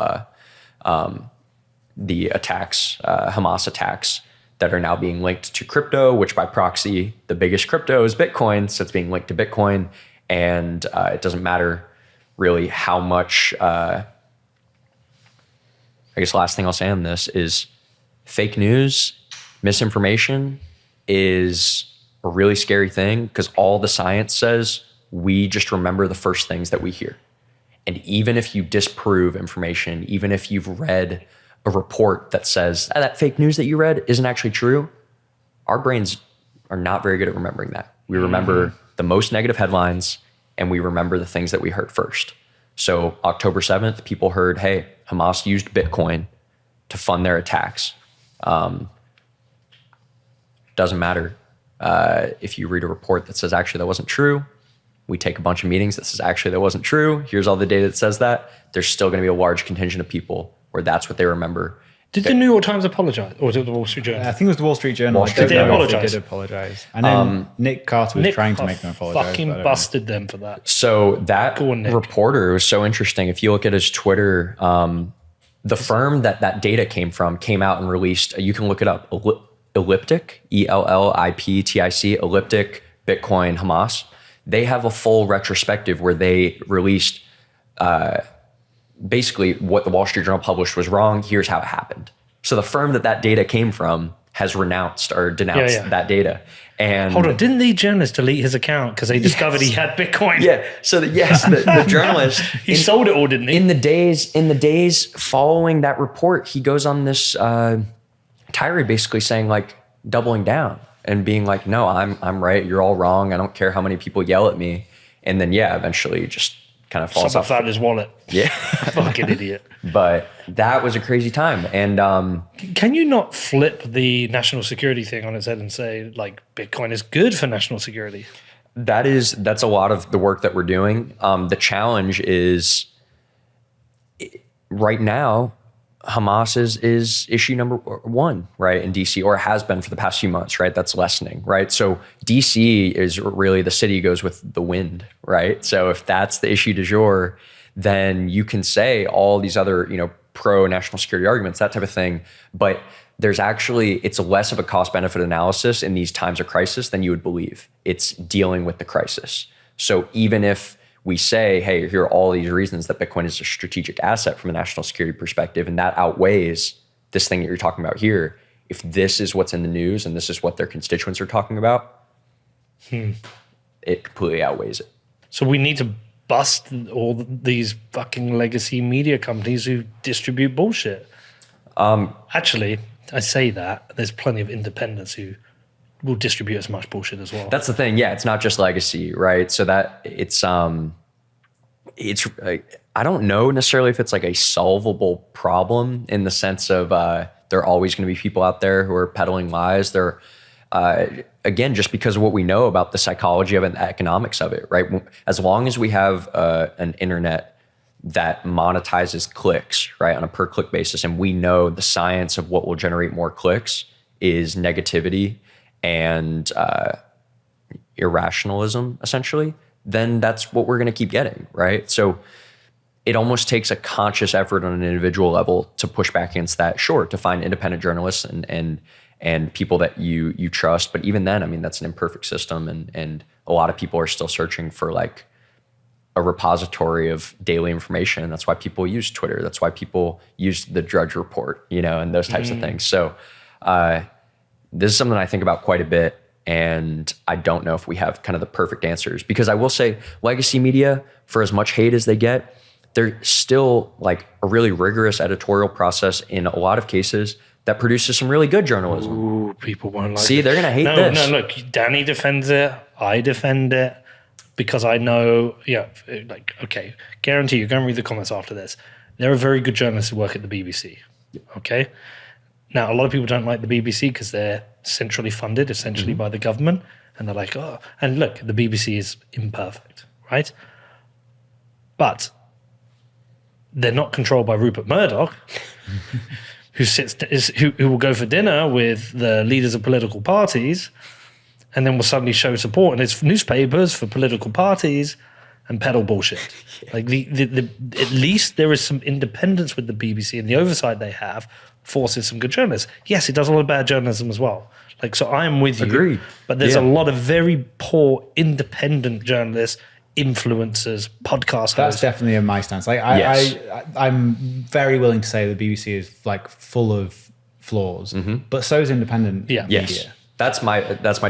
the attacks, Hamas attacks that are now being linked to crypto, which by proxy, the biggest crypto is Bitcoin. So it's being linked to Bitcoin. And it doesn't matter really how much, I guess the last thing I'll say on this is fake news, misinformation is a really scary thing because all the science says we just remember the first things that we hear. And even if you disprove information, even if you've read a report that says that fake news that you read isn't actually true, our brains are not very good at remembering that. We remember the most negative headlines and we remember the things that we heard first. So October 7th, people heard, hey, Hamas used Bitcoin to fund their attacks. Doesn't matter if you read a report that says actually that wasn't true. We take a bunch of meetings that says actually that wasn't true. Here's all the data that says that. There's still going to be a large contingent of people where that's what they remember. Did the New York Times apologize, or was it the Wall Street Journal? I think it was the Wall Street Journal. Did they apologize? They did apologize. And then Nick Carter was trying to make them apologize. Fucking busted them for that. So that Go on, Nick. reporter was so interesting. If you look at his Twitter, the firm that data came out and released, you can look it up, Elliptic, ELLIPTIC, Elliptic, Bitcoin, Hamas. They have a full retrospective where they released basically what the Wall Street Journal published was wrong. Here's how it happened. So the firm that data came from has renounced or denounced that data. And hold on, didn't the journalist delete his account because they discovered he had Bitcoin? Yeah. So the journalist he sold it all, didn't he? In the days following that report, he goes on this tirade, basically saying like doubling down and being like, no, I'm right. You're all wrong. I don't care how many people yell at me. And then eventually just kind of falls off. Someone found his wallet. Yeah. Fucking idiot. But that was a crazy time. And can you not flip the national security thing on its head and say like Bitcoin is good for national security? That's a lot of the work that we're doing. The challenge is right now, Hamas is issue number one, right, in DC, or has been for the past few months, right? That's lessening, right? So DC is really the city goes with the wind, right? So if that's the issue du jour, then you can say all these other, pro national security arguments, that type of thing. But it's less of a cost benefit analysis in these times of crisis than you would believe. It's dealing with the crisis. So even if we say, hey, here are all these reasons that Bitcoin is a strategic asset from a national security perspective, and that outweighs this thing that you're talking about here. If this is what's in the news and this is what their constituents are talking about, it completely outweighs it. So we need to bust all these fucking legacy media companies who distribute bullshit. Actually, I say that. There's plenty of independents who will distribute as much bullshit as well. That's the thing. Yeah, it's not just legacy, right? So that it's I don't know necessarily if it's like a solvable problem in the sense of there are always going to be people out there who are peddling lies. They're again, just because of what we know about the psychology of it and the economics of it, right? As long as we have an internet that monetizes clicks, right, on a per click basis, and we know the science of what will generate more clicks is negativity and irrationalism, essentially, then that's what we're going to keep getting, right? So it almost takes a conscious effort on an individual level to push back against that. Sure, to find independent journalists and people that you trust, but even then, I mean, that's an imperfect system, and a lot of people are still searching for like a repository of daily information. That's why people use Twitter. That's why people use the Drudge Report, and those types of things. So this is something I think about quite a bit, and I don't know if we have kind of the perfect answers, because I will say legacy media, for as much hate as they get, they're still like a really rigorous editorial process in a lot of cases that produces some really good journalism. Ooh, people won't like See, it. they're going to hate this. No, look, Danny defends it. I defend it because I know, okay, guarantee you, go and read the comments after this. There are very good journalists who work at the BBC, okay? Now, a lot of people don't like the BBC because they're centrally funded, essentially, by the government. And they're like, oh, and look, the BBC is imperfect, right? But they're not controlled by Rupert Murdoch, who will go for dinner with the leaders of political parties, and then will suddenly show support in its newspapers for political parties and peddle bullshit. Like at least there is some independence with the BBC, and the oversight they have forces some good journalists. Yes, it does a lot of bad journalism as well. Like, so I am with you. Agreed. But there's a lot of very poor independent journalists, influencers, podcast That's hosts. definitely my stance. Like I'm very willing to say the BBC is like full of flaws, but so is independent media. Yes. That's my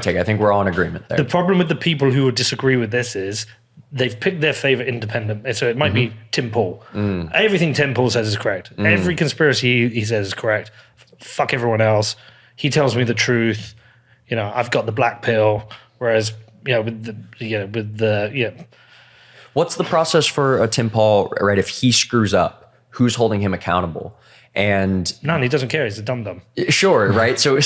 take. I think we're all in agreement there. The problem with the people who would disagree with this is they've picked their favorite independent. So it might be Tim Pool. Everything Tim Pool says is correct. Every conspiracy he says is correct. Fuck everyone else. He tells me the truth. You know, I've got the black pill. Whereas, What's the process for a Tim Paul, right? If he screws up, who's holding him accountable? And none, he doesn't care. He's a dum-dum. Sure, right? So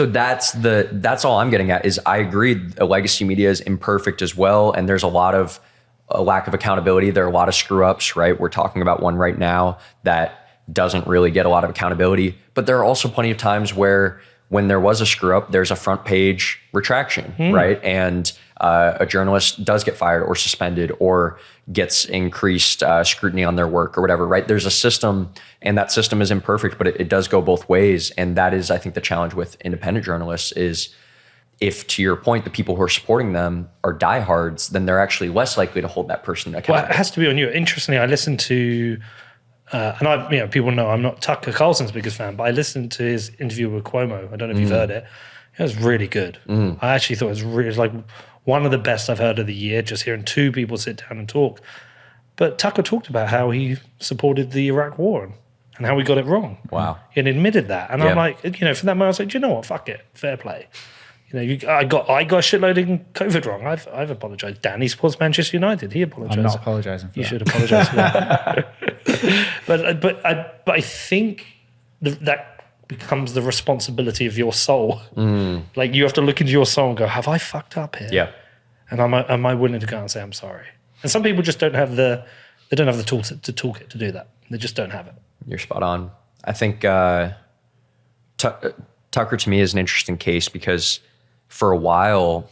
that's all I'm getting at is I agree legacy media is imperfect as well, and there's a lack of accountability. There are a lot of screw-ups, right? We're talking about one right now that doesn't really get a lot of accountability, but there are also plenty of times where when there was a screw-up, there's a front page retraction, right? And a journalist does get fired or suspended or gets increased scrutiny on their work or whatever, right? There's a system, and that system is imperfect, but it does go both ways. And that is, I think, the challenge with independent journalists is if, to your point, the people who are supporting them are diehards, then they're actually less likely to hold that person accountable. Well, it has to be on you. Interestingly, I listened to, and people know I'm not Tucker Carlson's biggest fan, but I listened to his interview with Cuomo. I don't know if you've heard it. It was really good. I actually thought it was like one of the best I've heard of the year, just hearing two people sit down and talk. But Tucker talked about how he supported the Iraq war and how we got it wrong. Wow. And admitted that. And I'm like, for that moment, I was like, do you know what? Fuck it. Fair play. I got a shitload in COVID wrong. I've apologized. Danny supports Manchester United. He apologized. I'm not apologizing for that. You should apologize for that. but I think that becomes the responsibility of your soul. Like you have to look into your soul and go, have I fucked up here? Yeah. And am I willing to go and say I'm sorry? And some people just don't have the toolkit to do that. They just don't have it. You're spot on. I think Tucker to me is an interesting case because for a while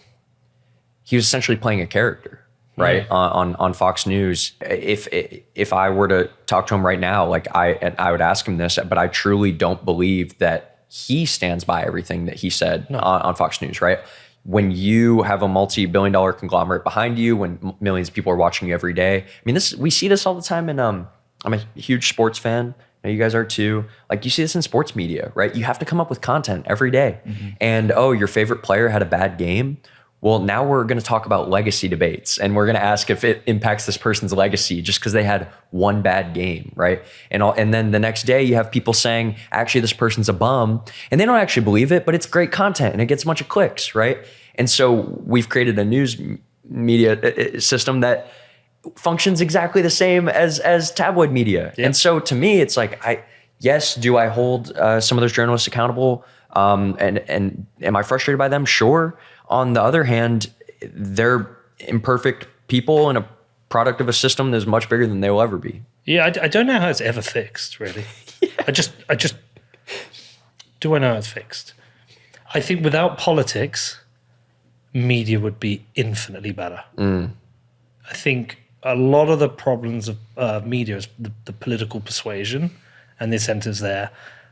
he was essentially playing a character, right? On Fox News. If I were to talk to him right now, like I would ask him this, but I truly don't believe that he stands by everything that he said on Fox News, right? When you have a multi-billion-dollar conglomerate behind you, when millions of people are watching you every day. I mean, we see this all the time. And I'm a huge sports fan. You guys are too. Like you see this in sports media, right? You have to come up with content every day. And your favorite player had a bad game. Well, now we're going to talk about legacy debates, and we're going to ask if it impacts this person's legacy just because they had one bad game, right? And then the next day you have people saying, actually, this person's a bum, and they don't actually believe it, but it's great content and it gets a bunch of clicks, right? And so we've created a news media system that functions exactly the same as tabloid media. Yeah. And so to me, it's like, do I hold some of those journalists accountable? And am I frustrated by them? Sure. On the other hand, they're imperfect people and a product of a system that's much bigger than they will ever be. Yeah, I don't know how it's ever fixed, really. I just do I know how it's fixed? I think without politics, media would be infinitely better. I think a lot of the problems of media is the political persuasion and the incentives there.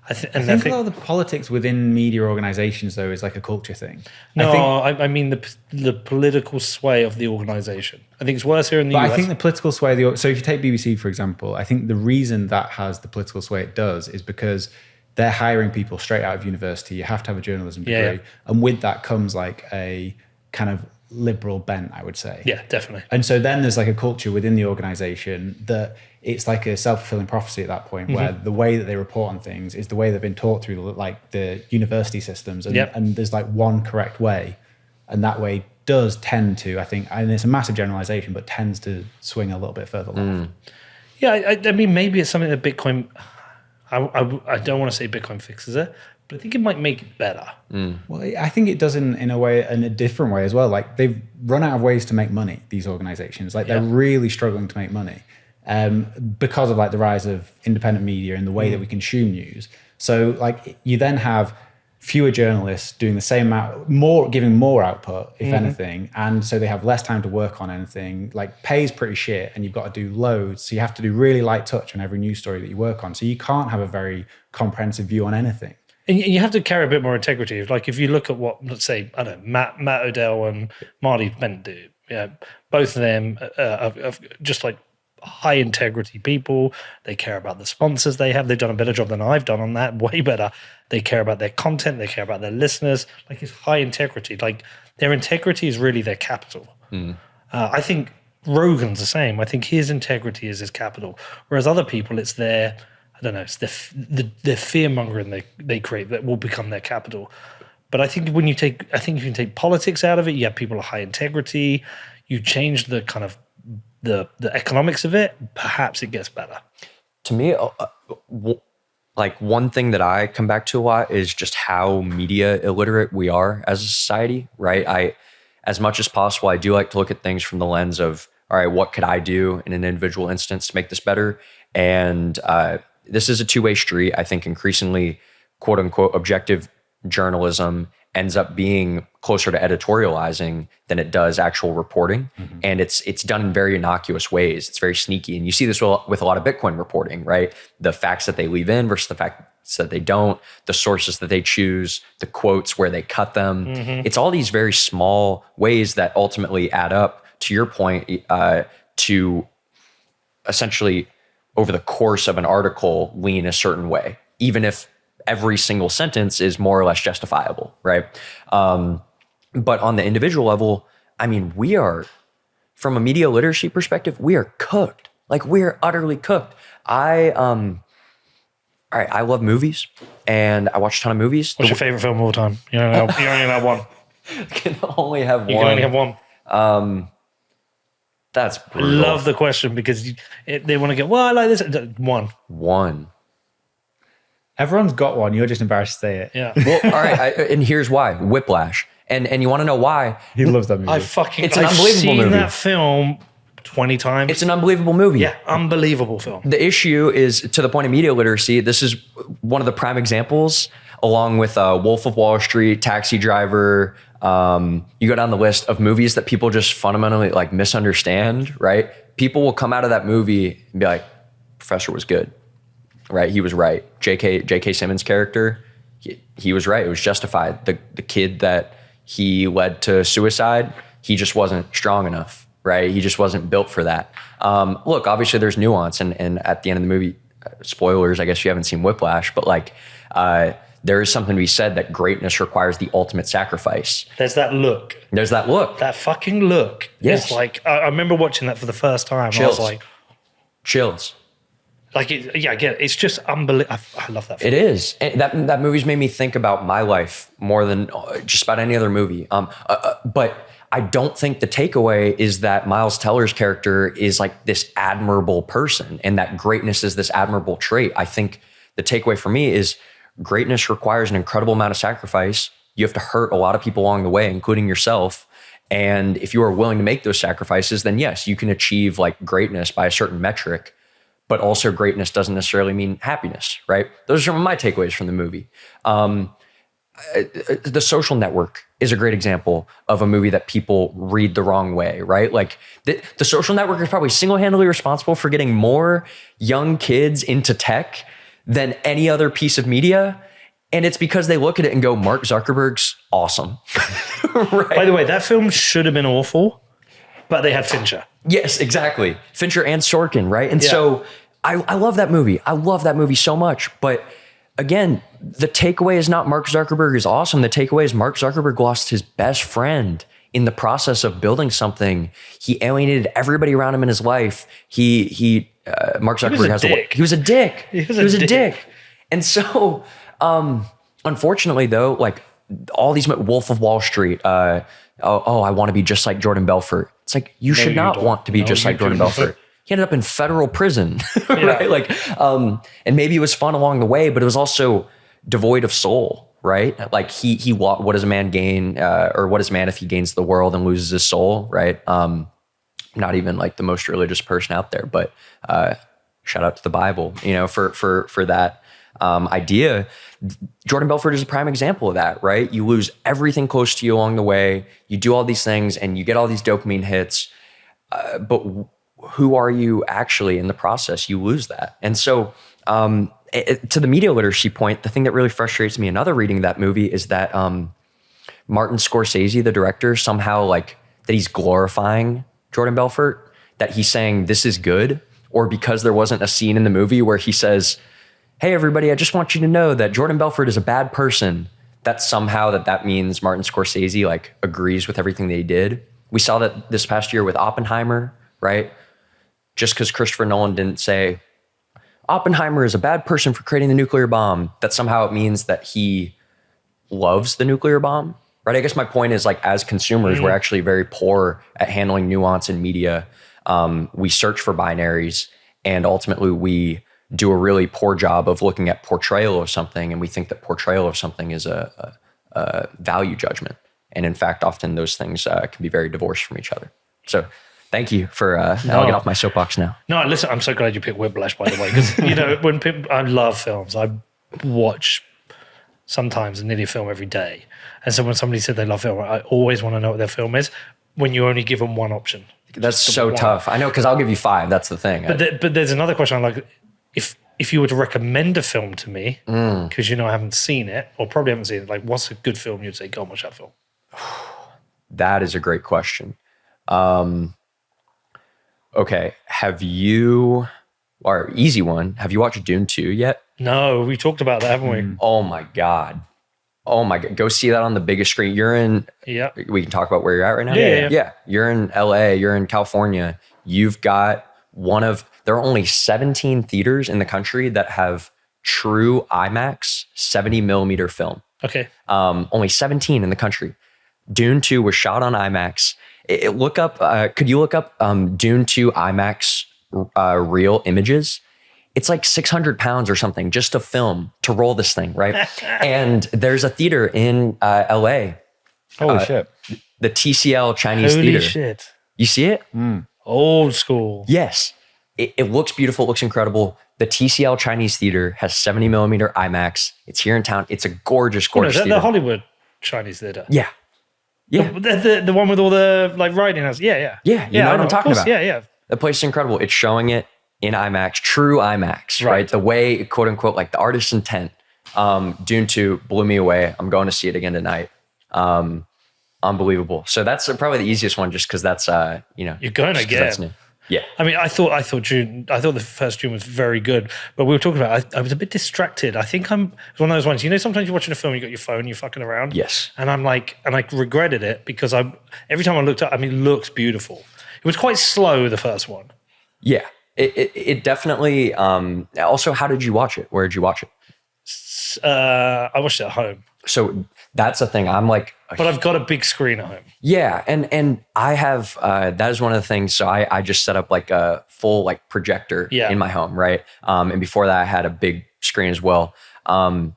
I think a lot of the politics within media organizations, though, is like a culture thing. No, I mean the political sway of the organization. I think it's worse here in the US. I think the political sway, so if you take BBC, for example, I think the reason that has the political sway it does is because they're hiring people straight out of university. You have to have a journalism degree. Yeah. And with that comes like a kind of liberal bent, I would say. Yeah, definitely. And so then there's like a culture within the organization that it's like a self-fulfilling prophecy at that point, where the way that they report on things is the way they've been taught through like the university systems. And there's like one correct way. And that way does tend to, I think, and it's a massive generalization, but tends to swing a little bit further left. Yeah, I mean, maybe it's something that Bitcoin, I don't want to say Bitcoin fixes it, but I think it might make it better. Well, I think it does in a different way as well. Like they've run out of ways to make money, these organizations. Like they're really struggling to make money because of like the rise of independent media and the way that we consume news. So like you then have fewer journalists doing the same amount, giving more output, if anything. And so they have less time to work on anything. Like pay's pretty shit and you've got to do loads. So you have to do really light touch on every news story that you work on. So you can't have a very comprehensive view on anything. And you have to carry a bit more integrity. Like if you look at what, let's say, I don't know, Matt Odell and Marty Bent do, both of them are just like high integrity people. They care about the sponsors they have. They've done a better job than I've done on that, way better. They care about their content. They care about their listeners. Like it's high integrity. Like their integrity is really their capital. I think Rogan's the same. I think his integrity is his capital. Whereas other people, it's their, I don't know, it's the fear mongering they create that will become their capital. But I think you can take politics out of it. You have people of high integrity. You change the kind of the economics of it, perhaps it gets better. To me, like one thing that I come back to a lot is just how media illiterate we are as a society, right? As much as possible, I do like to look at things from the lens of, all right, what could I do in an individual instance to make this better? And this is a two-way street. I think increasingly, quote unquote, objective journalism ends up being closer to editorializing than it does actual reporting. And it's done in very innocuous ways. It's very sneaky. And you see this with a lot of Bitcoin reporting, right? The facts that they leave in versus the facts that they don't, the sources that they choose, the quotes where they cut them. It's all these very small ways that ultimately add up, to your point, to essentially over the course of an article lean a certain way, even if every single sentence is more or less justifiable, right? But on the individual level, I mean, we are, from a media literacy perspective, we are cooked. Like we are utterly cooked. I love movies and I watch a ton of movies. What's your favorite film of all time? You only have one. You can only have one. You can only have one. That's brutal. I love the question because they want to go, well, I like this. One. Everyone's got one. You're just embarrassed to say it. Yeah. Well, all right. And here's why. Whiplash. And you want to know why? He loves that movie. It's an I've unbelievable seen movie. that film 20 times. It's an unbelievable movie. Yeah, unbelievable film. The issue is, to the point of media literacy, this is one of the prime examples, along with Wolf of Wall Street, Taxi Driver. You go down the list of movies that people just fundamentally like misunderstand, right? People will come out of that movie and be like, Professor was good, right? He was right. J.K. Simmons' character, he was right. It was justified. The kid that he led to suicide, he just wasn't strong enough, right? He just wasn't built for that. Look, obviously there's nuance, and at the end of the movie, spoilers, I guess if you haven't seen Whiplash, but like there is something to be said that greatness requires the ultimate sacrifice. There's that look. That fucking look. Yes. It's like, I remember watching that for the first time. Chills. I was like, Chills. Like, I get it. It's just unbelievable. I love that film. It is. And that movie's made me think about my life more than just about any other movie. But I don't think the takeaway is that Miles Teller's character is like this admirable person and that greatness is this admirable trait. I think the takeaway for me is greatness requires an incredible amount of sacrifice. You have to hurt a lot of people along the way, including yourself. And if you are willing to make those sacrifices, then yes, you can achieve like greatness by a certain metric. But also greatness doesn't necessarily mean happiness, right? Those are some of my takeaways from the movie. The Social Network is a great example of a movie that people read the wrong way, right? Like the Social Network is probably single-handedly responsible for getting more young kids into tech than any other piece of media. And it's because they look at it and go, Mark Zuckerberg's awesome. Right? By the way, that film should have been awful, but they had Fincher. Yes, exactly. Fincher and Sorkin, right? And so I love that movie. I love that movie so much. But again, the takeaway is not Mark Zuckerberg is awesome. The takeaway is Mark Zuckerberg lost his best friend in the process of building something. He alienated everybody around him in his life. Mark Zuckerberg he was a dick. He was a dick. And so, unfortunately though, like all these Wolf of Wall Street, I want to be just like Jordan Belfort. It's like, you should not want to be just like Jordan Belfort. He ended up in federal prison, right? Like, and maybe it was fun along the way, but it was also devoid of soul, right? Like what does a man gain, or what is man if he gains the world and loses his soul, right? Not even like the most religious person out there, but shout out to the Bible, for that. idea. Jordan Belfort is a prime example of that, right? You lose everything close to you along the way. You do all these things and you get all these dopamine hits. But who are you actually in the process? You lose that. And so to the media literacy point, the thing that really frustrates me another reading that movie is that Martin Scorsese, the director, somehow like that he's glorifying Jordan Belfort, that he's saying this is good, or because there wasn't a scene in the movie where he says, hey, everybody, I just want you to know that Jordan Belfort is a bad person, that somehow that means Martin Scorsese like agrees with everything they did. We saw that this past year with Oppenheimer, right? Just because Christopher Nolan didn't say, Oppenheimer is a bad person for creating the nuclear bomb, that somehow it means that he loves the nuclear bomb, right? I guess my point is like as consumers, we're actually very poor at handling nuance in media. We search for binaries and ultimately we do a really poor job of looking at portrayal of something. And we think that portrayal of something is a value judgment. And in fact, often those things can be very divorced from each other. So thank you for, I'll get off my soapbox now. No, listen, I'm so glad you picked Whiplash, by the way, because, you know, when people, I love films. I watch sometimes an idiot film every day. And so when somebody said they love film, I always want to know what their film is when you only give them one option. That's so tough. I know, because I'll give you 5. That's the thing. But there's another question. I'm like, if you were to recommend a film to me, because you know I haven't seen it, or probably haven't seen it, like what's a good film you'd say, go and watch that film? That is a great question. Okay, have you, or easy one, have you watched Dune 2 yet? No, we talked about that, haven't we? Oh my God. Go see that on the biggest screen. You're in, we can talk about where you're at right now? Yeah. You're in LA, you're in California. You've got there are only 17 theaters in the country that have true IMAX 70 millimeter film. Okay. Only 17 in the country. Dune 2 was shot on IMAX. Could you look up Dune 2 IMAX real images? It's like 600 pounds or something just to film, to roll this thing, right? And there's a theater in LA. Holy shit. The TCL Chinese Theater. Holy shit. You see it? Old school. Yes. It looks beautiful. It looks incredible. The TCL Chinese Theater has 70 millimeter IMAX. It's here in town. It's a gorgeous, gorgeous theater. The Hollywood Chinese theater. Yeah. Yeah. The one with all the like riding houses. Yeah. You know what I'm talking about. Yeah. The place is incredible. It's showing it in IMAX, true IMAX, right? The way, quote unquote, like the artist's intent. Dune 2 blew me away. I'm going to see it again tonight. Unbelievable. So that's probably the easiest one, just because that's you're going again. Yeah. I mean, I thought the first Dune was very good, but we were talking about, I was a bit distracted. I think it's one of those ones, sometimes you're watching a film, you got your phone, you're fucking around. Yes. And I'm like, and I regretted it because every time I looked up, I mean, it looks beautiful. It was quite slow, the first one. Yeah. It definitely, also, how did you watch it? Where did you watch it? I watched it at home. So that's the thing. I'm like, but I've got a big screen at home. Yeah, and I have that is one of the things. So I just set up like a full like projector in my home, right? And before that, I had a big screen as well. I'm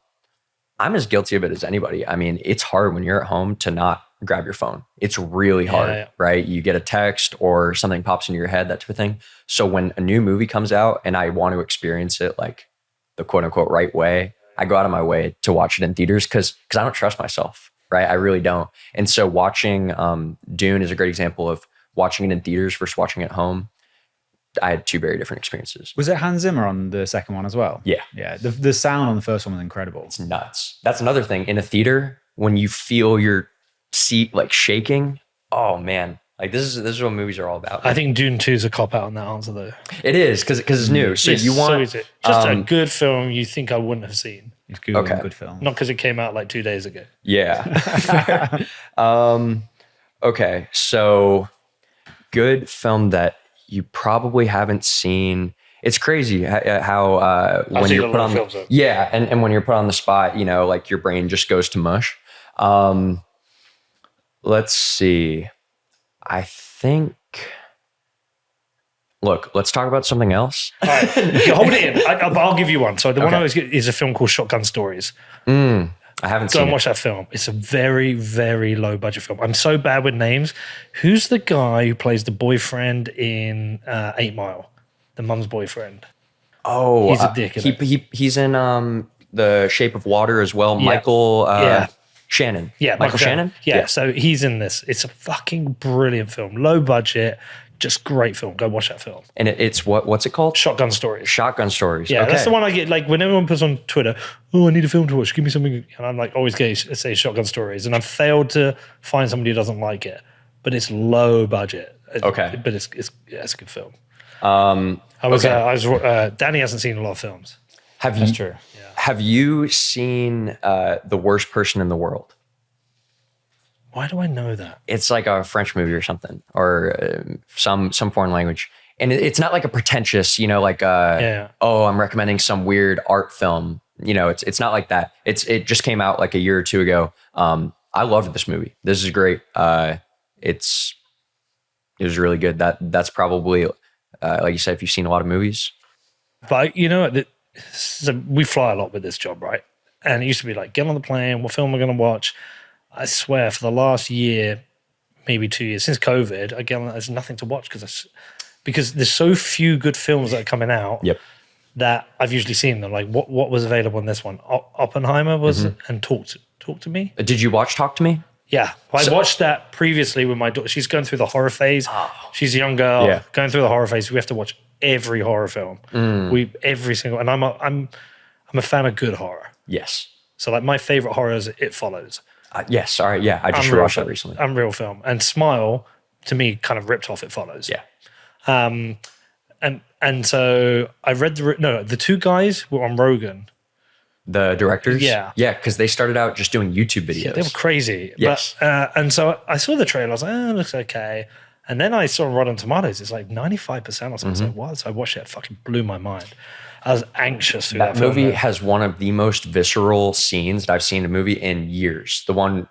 as guilty of it as anybody. I mean, it's hard when you're at home to not grab your phone. It's really hard, right? You get a text or something pops into your head, that type of thing. So when a new movie comes out and I want to experience it like the quote unquote right way, I go out of my way to watch it in theaters because I don't trust myself, right? I really don't. And so watching Dune is a great example of watching it in theaters versus watching it at home. I had 2 very different experiences. Was it Hans Zimmer on the second one as well? Yeah. Yeah. The sound on the first one was incredible. It's nuts. That's another thing. In a theater, when you feel your seat like shaking, oh man. Like this is what movies are all about. I think Dune 2 is a cop out on that answer though. It is because it's new. So you want is it. Just a good film you think I wouldn't have seen. It's good. Okay. Good film. Not because it came out like 2 days ago. Yeah. Okay. So good film that you probably haven't seen. It's crazy how when you're put on and when you're put on the spot, like your brain just goes to mush. Let's see. I think. Look, let's talk about something else. All right. Hold it in. I'll give you one. So the one I always get is a film called Shotgun Stories. I haven't seen it. Go and watch that film. It's a very, very low budget film. I'm so bad with names. Who's the guy who plays the boyfriend in 8 Mile? The mum's boyfriend. Oh, He's a dick in it. he's in The Shape of Water as well. Yeah. Michael Yeah. Shannon. Yeah, Michael Shannon. Yeah, so he's in this. It's a fucking brilliant film. Low budget, just great film. Go watch that film. And it's what's it called? Shotgun Stories. Shotgun Stories. Yeah, okay. that's the one I get. Like when everyone puts on Twitter, "Oh, I need a film to watch. Give me something," and I'm like, always say Shotgun Stories, and I've failed to find somebody who doesn't like it. But it's low budget. Okay. But it's a good film. Okay. Danny hasn't seen a lot of films. That's true. Have you seen The Worst Person in the World? Why do I know that? It's like a French movie or something, or some foreign language. And it's not like a pretentious, oh, I'm recommending some weird art film. It's not like that. It just came out like a year or two ago. I loved this movie. This is great. It was really good. That's probably like you said, if you've seen a lot of movies. But so we fly a lot with this job, right? And it used to be like, get on the plane, what film we're going to watch. I swear, for the last year, maybe 2 years, since COVID, again, there's nothing to watch because there's so few good films that are coming out. Yep. That I've usually seen them. Like what was available in this one? Oppenheimer was, and Talk to Me. Did you watch Talk to Me? Yeah, I watched that previously with my daughter. She's going through the horror phase. She's a young girl going through the horror phase. We have to watch every horror film. Every single, and I'm a fan of good horror. Yes. So like my favorite horror is It Follows. Yes. All right. Yeah, I just watched that recently. Unreal film. And Smile to me kind of ripped off It Follows. Yeah. And so I read the two guys were on Rogan. The directors? Yeah. Yeah, because they started out just doing YouTube videos. Yeah, they were crazy. Yes. But, and so I saw the trailer. I was like, it looks okay. And then I saw Rotten Tomatoes. It's like 95% or something. I was like, what? So I watched it. It fucking blew my mind. I was anxious through that film. Movie has one of the most visceral scenes that I've seen in a movie in years. The one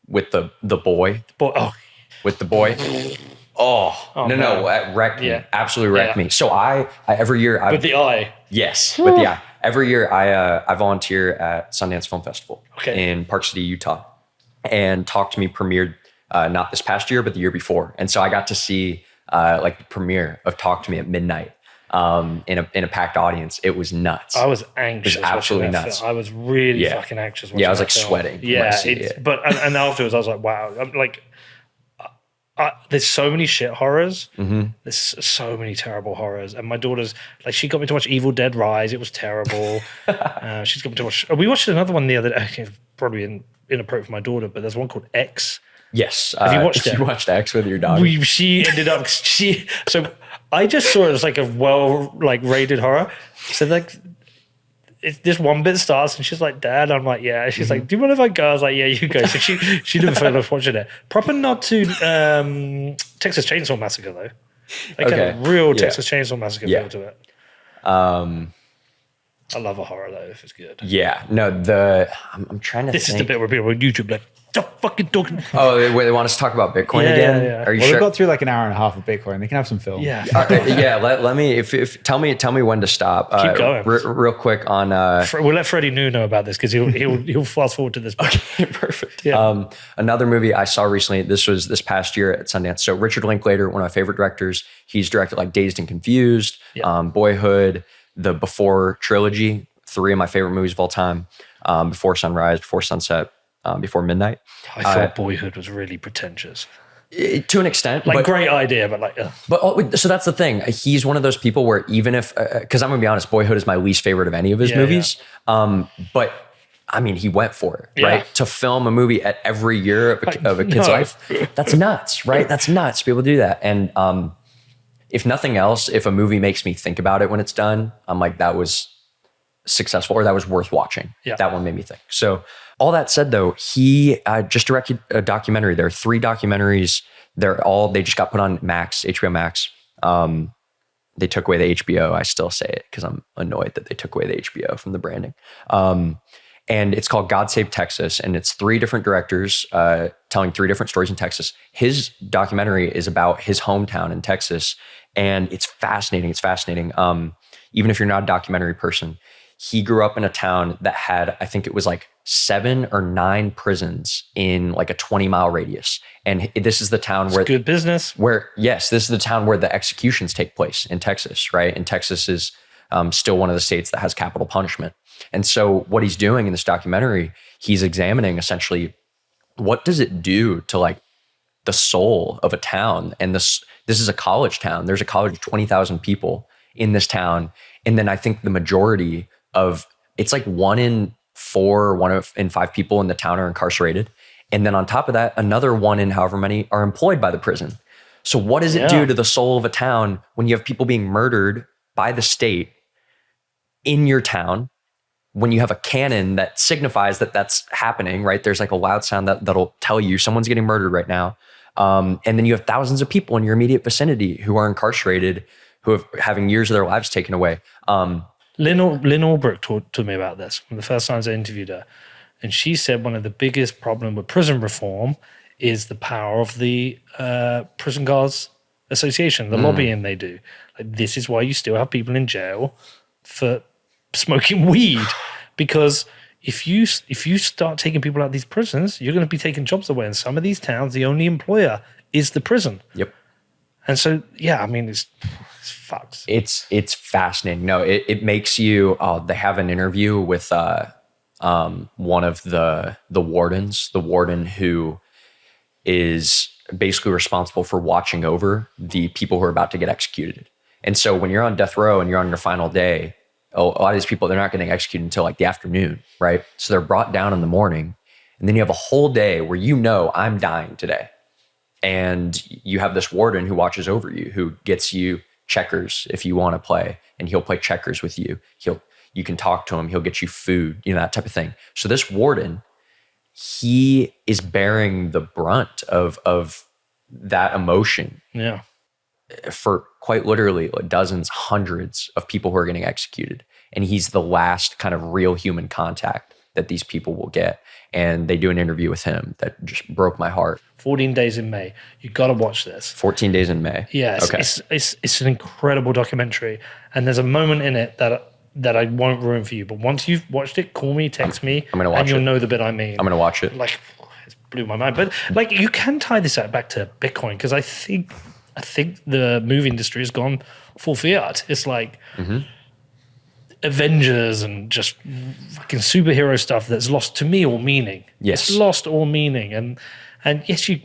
with the boy. With the boy. No, it wrecked me. Absolutely wrecked me. So I every year with the eye. Yes, with the eye. Every year I volunteer at Sundance Film Festival in Park City, Utah, and Talk to Me premiered not this past year but the year before, and so I got to see like the premiere of Talk to Me at midnight in a packed audience. It was nuts. I was anxious. It was absolutely nuts. Film. I was really fucking anxious. Yeah, I was like film. sweating. Yeah, but afterwards I was like, wow. I'm like, there's so many shit horrors. There's so many terrible horrors. And my daughter's like, she got me to watch Evil Dead Rise. It was terrible. She's got me to watch. We watched another one the other day. Probably inappropriate for my daughter, but there's one called X. Yes. Have you watched it? You watched X with your daughter? She ended up. So I just saw it as like a rated horror. So like. This one bit starts and she's like, Dad, I'm like, yeah. She's like, do you mind if I go? I was like, yeah, you go. So she didn't feel like watching it. Proper nod to Texas Chainsaw Massacre though. Like a real Texas Chainsaw Massacre feel to it. I love a horror though if it's good. Yeah. No, I'm trying to think. This is the bit where people on YouTube like, stop fucking talking. Oh, they want us to talk about Bitcoin again? Yeah. Are you sure? sure? We've got through like an hour and a half of Bitcoin. They can have some film. Yeah. Yeah. Let me. If tell me when to stop. Keep going. Real quick on. We'll let Freddie New know about this because he'll fast forward to this. Okay, perfect. Yeah. Another movie I saw recently. This was this past year at Sundance. So Richard Linklater, one of my favorite directors. He's directed like Dazed and Confused, Boyhood, the Before trilogy. 3 of my favorite movies of all time. Before Sunrise, Before Sunset. Before Midnight. I thought Boyhood was really pretentious. To an extent. Like, great idea, but like... But so that's the thing. He's one of those people where even if... Because I'm going to be honest, Boyhood is my least favorite of any of his movies. Yeah. But, I mean, he went for it, right? To film a movie at every year of a kid's life. That's nuts, right? That's nuts. People do that. And if nothing else, if a movie makes me think about it when it's done, I'm like, that was successful or that was worth watching. Yeah. That one made me think. So... All that said, though, he just directed a documentary. There are 3 documentaries. They just got put on Max, HBO Max. They took away the HBO. I still say it because I'm annoyed that they took away the HBO from the branding. And it's called God Save Texas. And it's 3 different directors telling 3 different stories in Texas. His documentary is about his hometown in Texas. And it's fascinating. It's fascinating. Even if you're not a documentary person, he grew up in a town that had, I think it was like 7 or 9 prisons in like a 20-mile radius. And this is the town where good business. This is the town where the executions take place in Texas, right? And Texas is still one of the states that has capital punishment. And so what he's doing in this documentary, he's examining essentially what does it do to like the soul of a town. And this is a college town. There's a college of 20,000 people in this town. And then I think the majority of, it's like 1 in 4, 1 in 5 people in the town are incarcerated. And then on top of that, another 1 in however many are employed by the prison. So what does it do to the soul of a town when you have people being murdered by the state in your town, when you have a cannon that signifies that that's happening, right? There's like a loud sound that'll tell you someone's getting murdered right now. And then you have thousands of people in your immediate vicinity who are incarcerated, who are having years of their lives taken away. Lynn Albrecht talked to me about this from the first times I interviewed her. And she said one of the biggest problem with prison reform is the power of the prison guards association, the lobbying they do. Like, this is why you still have people in jail for smoking weed, because if you start taking people out of these prisons, you're going to be taking jobs away. In some of these towns, the only employer is the prison. Yep. And so, yeah, I mean, it's fucked. It's fascinating. No, it makes you. They have an interview with one of the wardens, the warden who is basically responsible for watching over the people who are about to get executed. And so when you're on death row and you're on your final day, a lot of these people, they're not getting executed until like the afternoon, right? So they're brought down in the morning, and then you have a whole day where I'm dying today. And you have this warden who watches over you, who gets you checkers if you want to play, and he'll play checkers with you. You can talk to him, he'll get you food, that type of thing. So this warden, he is bearing the brunt of that emotion. Yeah. For quite literally dozens, hundreds of people who are getting executed. And he's the last kind of real human contact that these people will get. And they do an interview with him that just broke my heart. 14 Days in May. You got to watch this. 14 Days in May. Yeah, it's an incredible documentary. And there's a moment in it that I won't ruin for you. But once you've watched it, call me, text me, I'm gonna watch and you'll it. know the bit I mean. I'm going to watch it. Like, it blew my mind. But like, you can tie this out back to Bitcoin, because I think the movie industry has gone full fiat. It's like Avengers and just fucking superhero stuff that's lost, to me, all meaning. Yes. It's lost all meaning. And yes, you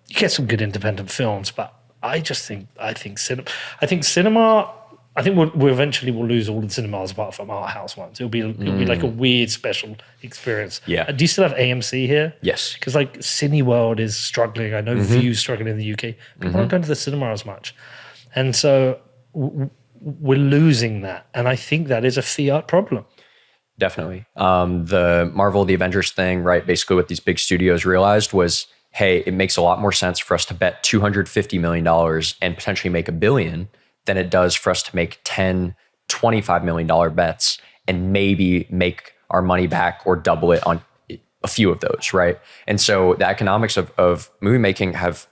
get some good independent films, but I think cinema, I think we eventually will lose all the cinemas apart from art house ones. It'll be like a weird special experience. Yeah. Do you still have AMC here? Yes. Because like Cineworld is struggling. I know View's struggling in the UK. People aren't going to the cinema as much. And so we're losing that. And I think that is a fiat problem. Definitely. The Marvel, the Avengers thing, right? Basically what these big studios realized was, hey, it makes a lot more sense for us to bet $250 million and potentially make $1 billion than it does for us to make $10, $25 million bets and maybe make our money back or double it on a few of those, right? And so the economics of movie making have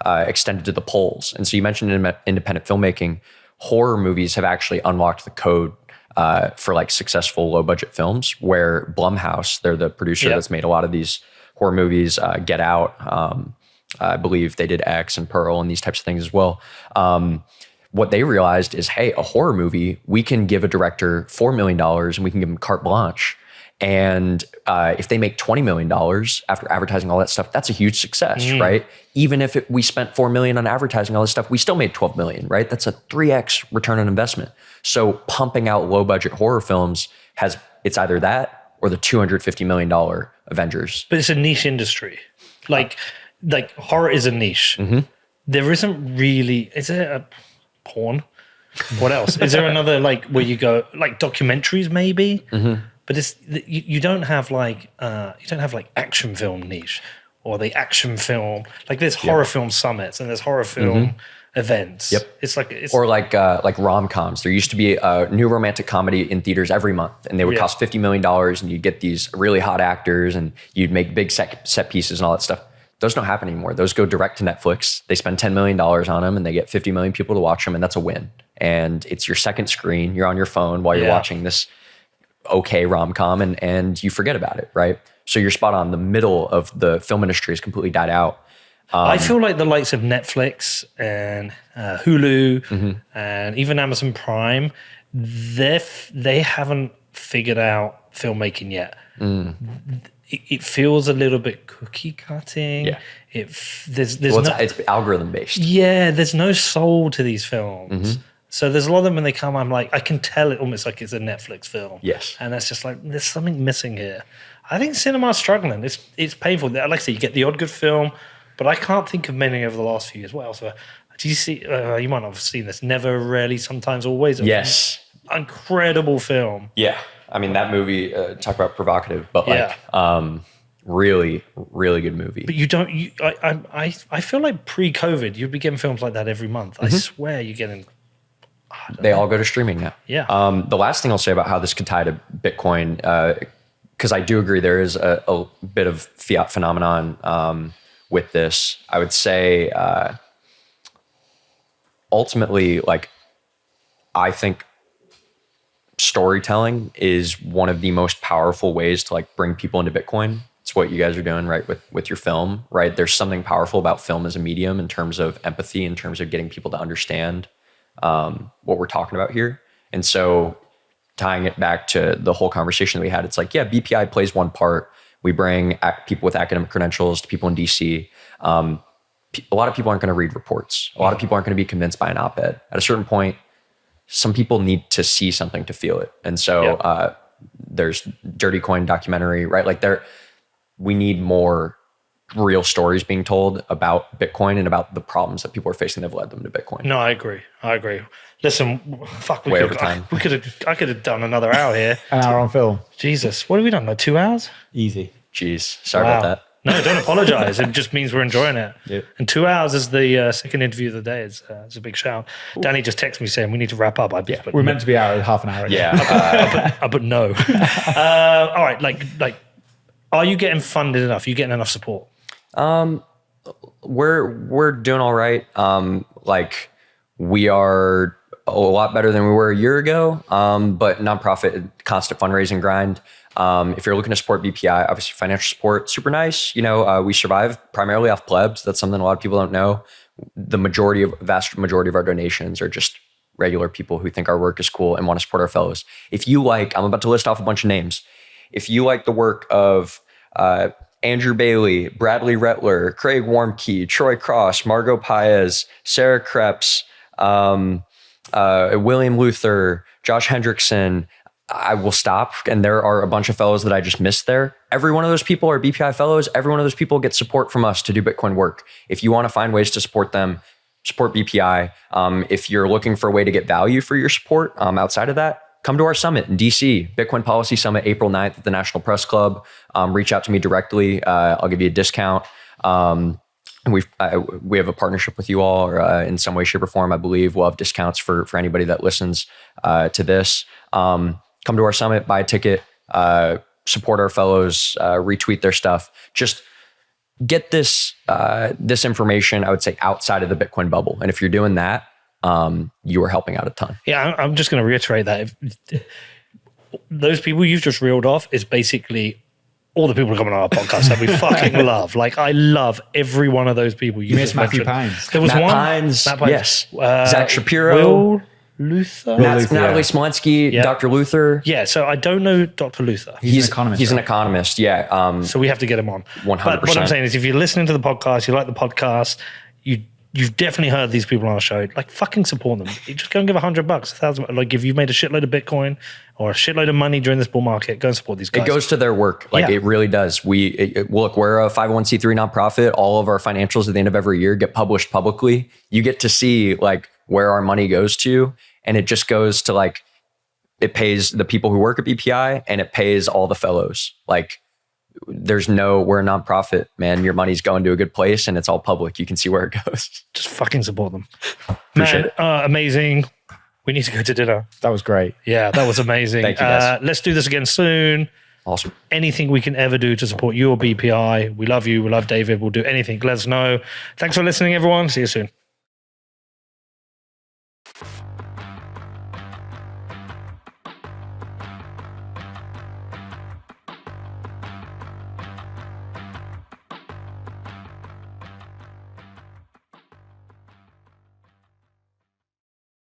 extended to the polls. And so you mentioned independent filmmaking. Horror movies have actually unlocked the code for like successful low budget films, where Blumhouse, they're the producer that's made a lot of these horror movies, Get Out. I believe they did X and Pearl and these types of things as well. What they realized is, hey, a horror movie, we can give a director $4 million and we can give them carte blanche. And if they make $20 million after advertising all that stuff, that's a huge success, right? Even if we spent $4 million on advertising all this stuff, we still made $12 million, right? That's a 3x return on investment. So pumping out low budget horror films it's either that or the $250 million Avengers. But it's a niche industry. Like horror is a niche. There isn't really, is there a porn? What else? Is there another like where you go like documentaries maybe? But it's you don't have like action film niche or the action film, like there's horror film summits and there's horror film events. It's like rom-coms. There used to be a new romantic comedy in theaters every month, and they would cost $50 million, and you'd get these really hot actors and you'd make big set pieces and all that stuff. Those don't happen anymore. Those go direct to Netflix. They spend $10 million on them and they get 50 million people to watch them, and that's a win. And it's your second screen. You're on your phone while you're watching this okay rom-com and you forget about it, right? So you're spot on. The middle of the film industry has completely died out. I feel like the likes of Netflix and Hulu and even Amazon Prime, they haven't figured out filmmaking yet. It feels a little bit cookie cutting. Yeah. There's It's algorithm based. Yeah, there's no soul to these films. So there's a lot of them when they come, I'm like, I can tell it almost like it's a Netflix film. Yes. And that's just like, there's something missing here. I think cinema's struggling. It's painful. Like I say, you get the odd good film, but I can't think of many over the last few years. What else? Do you see, you might not have seen this, Never, Rarely, Sometimes, Always. Yes. Incredible film. Yeah. I mean, that movie, talk about provocative, but like, really, really good movie. But you don't, I feel like pre-COVID, you'd be getting films like that every month. I swear you're getting... They all go to streaming now. Yeah. The last thing I'll say about how this could tie to Bitcoin, because I do agree there is a bit of fiat phenomenon with this. I would say ultimately, like, I think storytelling is one of the most powerful ways to like bring people into Bitcoin. It's what you guys are doing, right, with your film, right? There's something powerful about film as a medium in terms of empathy, in terms of getting people to understand what we're talking about here. And so tying it back to the whole conversation that we had, it's like, yeah, BPI plays one part. We bring people with academic credentials to people in DC. A lot of people aren't going to read reports. A lot of people aren't going to be convinced by an op-ed. At a certain point, some people need to see something to feel it. And so there's Dirty Coin documentary, right? Like we need more real stories being told about Bitcoin and about the problems that people are facing that have led them to Bitcoin. No, I agree. Listen, fuck, I could have done another hour here. An hour on film. Jesus, what have we done? Like 2 hours? Easy. Jeez, sorry about that. No, don't apologize. It just means we're enjoying it. Yep. And 2 hours is the second interview of the day. It's a big shout. Danny just texted me saying we need to wrap up. We're meant to be out half an hour ago. Yeah. But no. All right, like, are you getting funded enough? Are you getting enough support? We're doing all right. Like we are a lot better than we were a year ago. But nonprofit, constant fundraising grind. If you're looking to support BPI, obviously financial support, super nice. We survive primarily off plebs. That's something a lot of people don't know. The vast majority of our donations are just regular people who think our work is cool and want to support our fellows. If you like, I'm about to list off a bunch of names. If you like the work of, Andrew Bailey, Bradley Rettler, Craig Warmke, Troy Cross, Margot Paez, Sarah Krebs, William Luther, Josh Hendrickson, I will stop. And there are a bunch of fellows that I just missed there. Every one of those people are BPI fellows. Every one of those people gets support from us to do Bitcoin work. If you want to find ways to support them, support BPI. If you're looking for a way to get value for your support outside of that, come to our summit in DC, Bitcoin Policy Summit, April 9th at the National Press Club. Reach out to me directly. I'll give you a discount. We have a partnership with you all or, in some way, shape, or form. I believe we'll have discounts for anybody that listens to this. Come to our summit, buy a ticket, support our fellows, retweet their stuff. Just get this information, I would say, outside of the Bitcoin bubble. And if you're doing that, you are helping out a ton. Yeah, I'm just going to reiterate that. Those people you've just reeled off is basically all the people coming on our podcast that we fucking love. Like, I love every one of those people. You missed Matthew Pines. There was Matt one. Pines, Matt Pines. yes. Zach Shapiro. Will Luther. Natalie Smolensky, Yeah. Dr. Luther. Yeah, so I don't know Dr. Luther. He's an economist. He's an economist, yeah. So we have to get him on. 100%. But what I'm saying is, if you're listening to the podcast, you like the podcast, you've definitely heard these people on our show. Like, fucking support them. You just go and give $100, $1,000. Like, if you've made a shitload of Bitcoin or a shitload of money during this bull market, go and support these guys. It goes to their work. Like, It really does. Look, we're a 501c3 nonprofit. All of our financials at the end of every year get published publicly. You get to see like where our money goes to, and it just goes to like, it pays the people who work at BPI and it pays all the fellows. Like, we're a nonprofit, man. Your money's going to a good place and it's all public. You can see where it goes. Just fucking support them. Appreciate it. Amazing. We need to go to dinner. That was great. Yeah, that was amazing. Thank you, guys. Let's do this again soon. Awesome. Anything we can ever do to support you or BPI. We love you. We love David. We'll do anything. Let us know. Thanks for listening, everyone. See you soon.